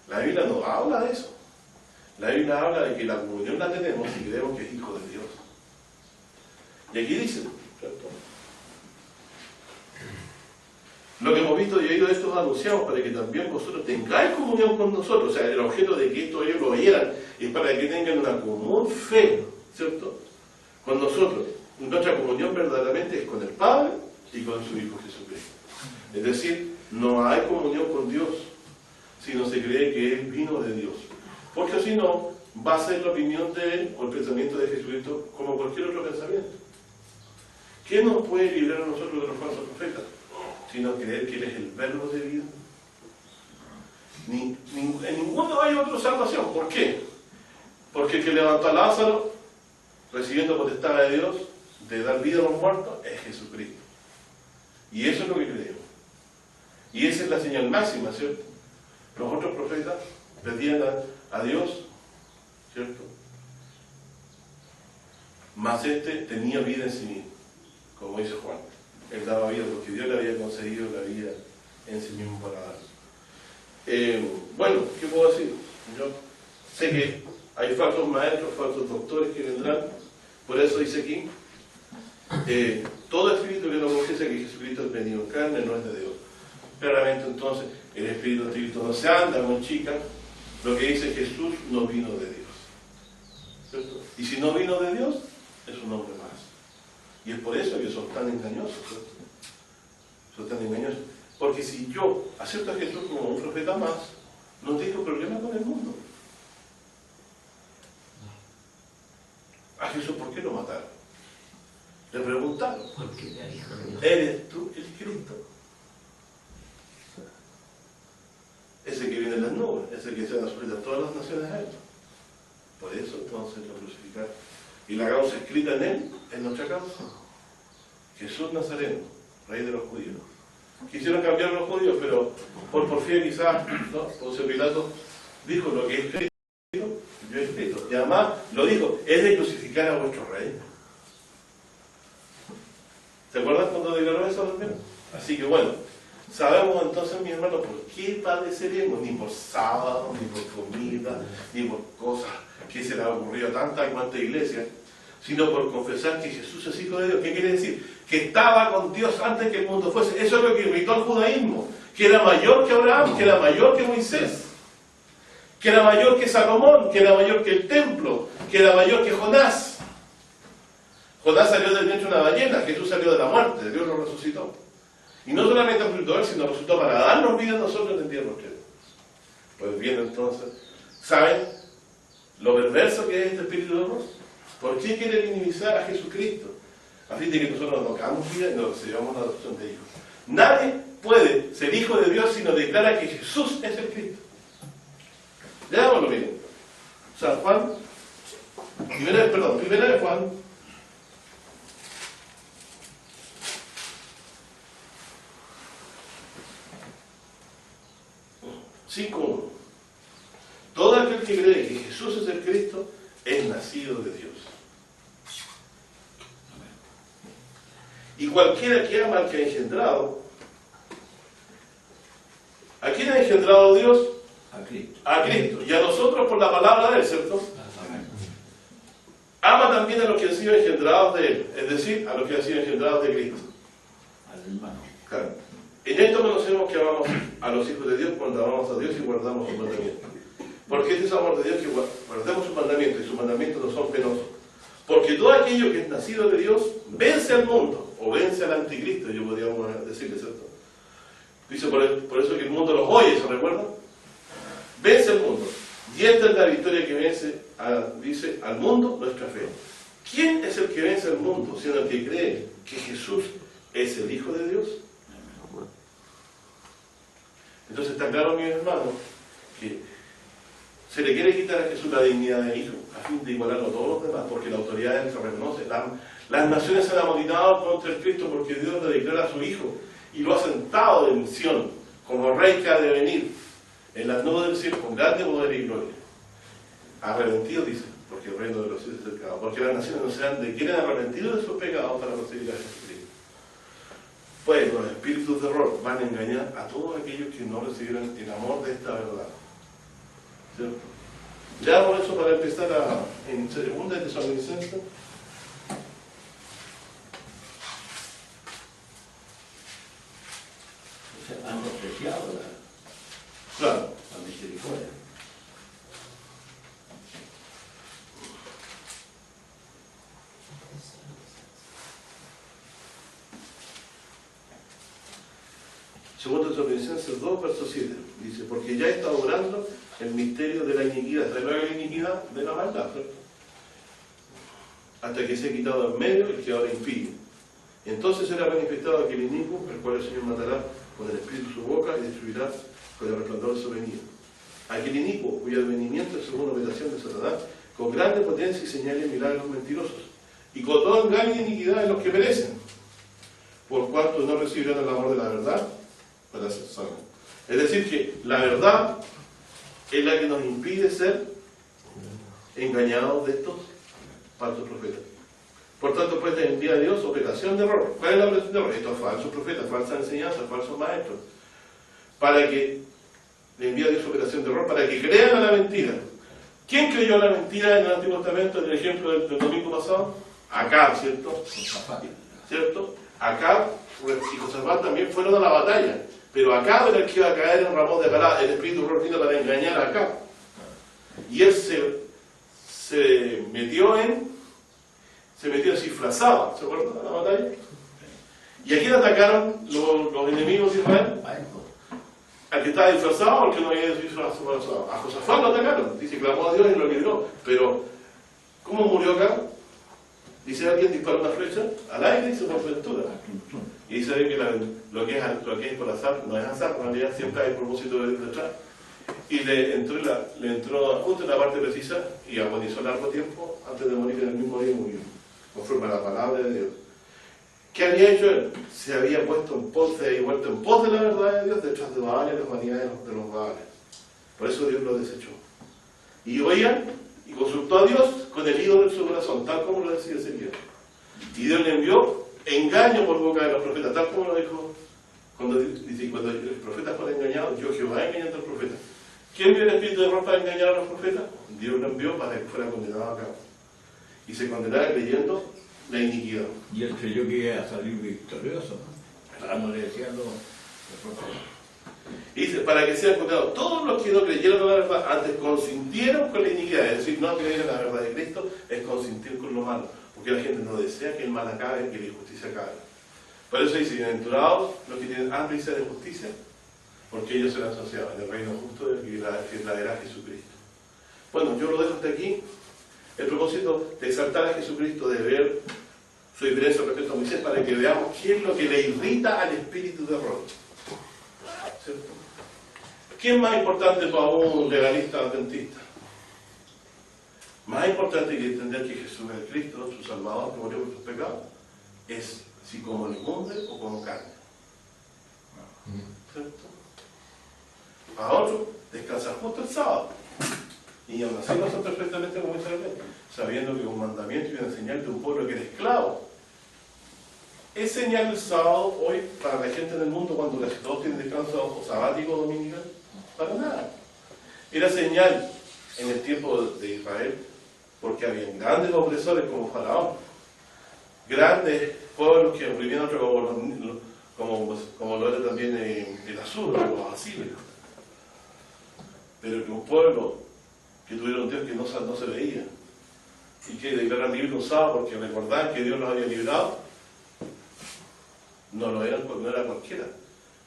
S1: La Biblia no habla de eso. La Biblia habla de que la comunión la tenemos y creemos que es hijo de Dios. Y aquí dice, ¿cierto? Lo que hemos visto y oído de esto os anunciamos para que también vosotros tengáis comunión con nosotros. O sea, el objeto de que esto ellos lo oyeran es para que tengan una común fe, ¿cierto? Con nosotros. Nuestra comunión verdaderamente es con el Padre y con su Hijo Jesucristo. Es decir, no hay comunión con Dios si no se cree que Él vino de Dios. Porque si no, va a ser la opinión de Él o el pensamiento de Jesucristo como cualquier otro pensamiento. ¿Qué nos puede librar a nosotros de los falsos profetas? Sino creer que Él es el verbo de vida. En ninguno hay otra salvación. ¿Por qué? Porque el que levantó a Lázaro, recibiendo potestad de Dios, de dar vida a los muertos, es Jesucristo. Y eso es lo que creemos. Y esa es la señal máxima, ¿cierto? Los otros profetas pedían a Dios, ¿cierto? Mas este tenía vida en sí mismo, como dice Juan. Él daba vida porque Dios le había concedido la vida en sí mismo para dar. Bueno, ¿qué puedo decir? Yo sé que hay falsos maestros, falsos doctores que vendrán. Por eso dice aquí, todo espíritu que no confiesa que Jesucristo es venido en carne no es de Dios. Claramente entonces el espíritu de Cristo no se anda con chicas. Lo que dice Jesús no vino de Dios, ¿cierto? Y si no vino de Dios, es un hombre más. Y es por eso que son tan engañosos, ¿cierto? Son tan engañosos. Porque si yo acepto a Jesús como un profeta más, no tengo problema con el mundo. A Jesús, ¿por qué lo mataron? Le preguntaron.
S2: Porque era hijo de Dios.
S1: ¿Eres tú el Cristo? Ese que viene en las nubes, ese que se nos a todas las naciones a él. Por eso entonces lo crucificaron. Y la causa escrita en él es nuestra causa. Jesús Nazareno, rey de los judíos. Quisieron cambiar a los judíos, pero por porfía quizás, ¿no? Poncio Pilato dijo lo que es escrito, yo he escrito. Y además lo dijo, es de crucificar a vuestro rey. ¿Se acuerdan cuando declaró eso también? Así que bueno, sabemos entonces, mi hermano, por qué padeceremos, ni por sábado, ni por comida, ni por cosas que se le ha ocurrido a tanta y cuanta iglesia, sino por confesar que Jesús es hijo de Dios. ¿Qué quiere decir? Que estaba con Dios antes que el mundo fuese. Eso es lo que irritó al judaísmo, que era mayor que Abraham, que era mayor que Moisés, que era mayor que Salomón, que era mayor que el templo, que era mayor que Jonás. Jonás salió del vientre de una ballena, Jesús salió de la muerte, Dios lo resucitó. Y no solamente resucitó él, sino resucitó para darnos vida a nosotros en el día postrero. Pues bien, entonces, ¿saben lo perverso que es este espíritu de Dios? ¿Por qué quiere minimizar a Jesucristo? A fin de que nosotros nos hagamos vida y nos recibamos la adopción de hijos. Nadie puede ser hijo de Dios si no declara que Jesús es el Cristo. Leámoslo bien. San Juan, primera de Juan, cinco. Todo aquel que cree que Jesús es el Cristo es nacido de Dios. Y cualquiera que ama al que ha engendrado, ¿a quién ha engendrado Dios?
S4: A Cristo.
S1: A Cristo. Y a nosotros por la palabra de Él, ¿cierto? Ama también a los que han sido engendrados de Él, es decir, a los que han sido engendrados de Cristo.
S4: Al hermano.
S1: Claro. En esto conocemos que amamos a los hijos de Dios cuando amamos a Dios y guardamos sus mandamientos. Porque este es el amor de Dios, que guardemos sus mandamientos, y sus mandamientos no son penosos. Porque todo aquello que es nacido de Dios vence al mundo, o vence al anticristo, yo podríamos decirle, ¿cierto? Dice por eso que el mundo los oye, ¿se recuerdan? Vence al mundo. Y esta es la victoria que vence, dice, al mundo, nuestra fe. ¿Quién es el que vence al mundo, sino el que cree que Jesús es el Hijo de Dios? Entonces está claro, mis hermanos, que Se le quiere quitar a Jesús la dignidad de hijo, a fin de igualarlo a todos los demás, porque la autoridad de él se reconoce. Las naciones se han amotinado contra el Cristo porque Dios le declara a su hijo y lo ha sentado en Sión como rey que ha de venir en las nubes del cielo con grande poder y gloria. Arrepentido, dice, porque el reino de los cielos es cercano, porque las naciones no serán de quieren arrepentidos de sus pecados para recibir a Jesucristo. Pues los espíritus de error van a engañar a todos aquellos que no recibieron el amor de esta verdad. ¿Cierto? Ya por eso, para empezar en 2 Tesalonicenses,
S4: han despreciado
S1: claro,
S4: la misericordia.
S1: Segundo Tesalonicenses 2, verso 7, dice, porque ya está obrando el misterio de la iniquidad, de la iniquidad de la maldad, ¿cierto? Hasta que se ha quitado en medio el que ahora impide. Entonces será manifestado aquel inicuo, el cual el Señor matará con el espíritu su boca y destruirá con el resplandor de su venida. Aquel inicuo, cuyo advenimiento es según operación de Satanás, con grande potencia y señales y milagros mentirosos, y con todo engaño y iniquidad en los que perecen, por cuanto no recibirán el amor de la verdad para ser salvos. Es decir, que la verdad es la que nos impide ser engañados de estos falsos profetas. Por tanto, pues te envía a Dios operación de error. ¿Cuál es la operación de error? Estos falsos profetas, falsas enseñanzas, falsos maestros. Para que le envía a Dios operación de error, para que crean a la mentira. ¿Quién creyó a la mentira en el Antiguo Testamento, en el ejemplo del domingo pasado? Acab, ¿cierto? ¿Cierto? Acab y Josafat también fueron a la batalla. Pero Acab era el que iba a caer en Ramón de Galá. El espíritu de error vino para engañar a Acab. Y él se metió disfrazado, ¿se acuerdan de la batalla? ¿Y a quién atacaron los enemigos de Israel? Al que estaba disfrazado o al que no había disfrazado. A Josafat lo atacaron, dice, clamó a Dios y lo libró. Pero, ¿cómo murió acá? Dice, alguien disparó una flecha al aire y se fue por aventura. Y dice que lo que es por azar no es azar, en realidad siempre hay propósito detrás. Y le entró justo en la parte precisa y agonizó largo tiempo antes de morir, en el mismo día murió, conforme a la palabra de Dios. ¿Qué había hecho él? Se había vuelto en pos de la verdad de Dios, detrás de Baal y las vanidades de los Baales. Por eso Dios lo desechó. Y oía y consultó a Dios con el ídolo en su corazón, tal como lo decía Ezequiel. Y Dios le envió engaño por boca de los profetas, tal como lo dijo cuando el profeta fue engañado, yo Jehová engañando al profeta. ¿Quién envió el espíritu de error para engañar a los profetas? Dios lo envió para que fuera condenado a cabo. Y se condenaba creyendo la iniquidad.
S4: Y él creyó que iba a salir victorioso, ¿no? Como le decían los profetas.
S1: Y dice, para que sean condenados todos los que no creyeron a la verdad, antes consintieron con la iniquidad. Es decir, no creer en la verdad de Cristo es consentir con lo malo. Porque la gente no desea que el mal acabe, que la injusticia acabe. Por eso dice, bienaventurados los que tienen hambre y sed de justicia, porque ellos serán saciados en el reino justo del que traerá Jesucristo. Bueno, yo lo dejo hasta aquí. El propósito de exaltar a Jesucristo, de ver su diferencia respecto a Moisés, para que veamos qué es lo que le irrita al espíritu de error. ¿Cierto? ¿Quién es más importante para un legalista adventista? Más importante que entender que Jesús es el Cristo, su Salvador, que murió por sus pecados, es si como legumbre o como carne. ¿Cierto? A otro, descansar justo el sábado. Y aún así lo hacen perfectamente como dice la ley, sabiendo que es un mandamiento y una señal de un pueblo que era esclavo. ¿Es señal el sábado hoy para la gente en el mundo cuando casi todos tienen descanso sabático dominical? Para nada. Era señal en el tiempo de Israel porque había grandes opresores como Faraón, grandes pueblos que oprimían a otros como lo era también el Asur, los asírios. Pero que un pueblo que tuviera un Dios que no se veía y que declaran libre un sábado porque recordaban que Dios los había librado, no era cualquiera.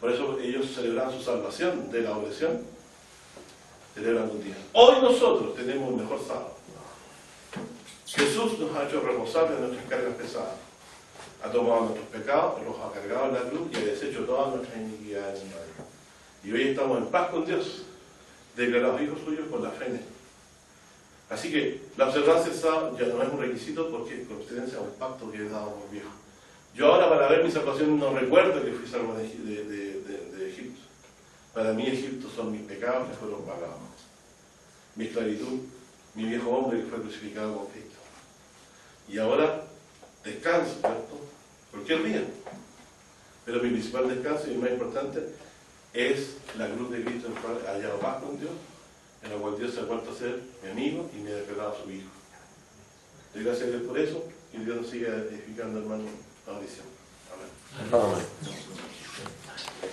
S1: Por eso ellos celebraban su salvación de la opresión, celebran un día. Hoy nosotros tenemos un mejor sábado. Jesús nos ha hecho reposar de nuestras cargas pesadas, ha tomado nuestros pecados, los ha cargado en la cruz y ha deshecho todas nuestras iniquidades en la vida. Y hoy estamos en paz con Dios, declarados hijos suyos por la fe en Él. Así que la observancia del sábado ya no es un requisito porque pertenece a un pacto que he dado por viejo. Yo ahora para ver mi salvación no recuerdo que fui salvo de Egipto. Para mí Egipto son mis pecados que fueron pagados. Mi esclavitud, mi viejo hombre que fue crucificado con Cristo. Y ahora descanso, ¿cierto? Cualquier día. Pero mi principal descanso y más importante es la cruz de Cristo en el cual he hallado paz con Dios, en la cual Dios se ha vuelto a ser mi amigo y me ha declarado su hijo. Doy gracias a Dios por eso y Dios nos siga edificando, hermano, la bendición. Amén.
S3: Amén.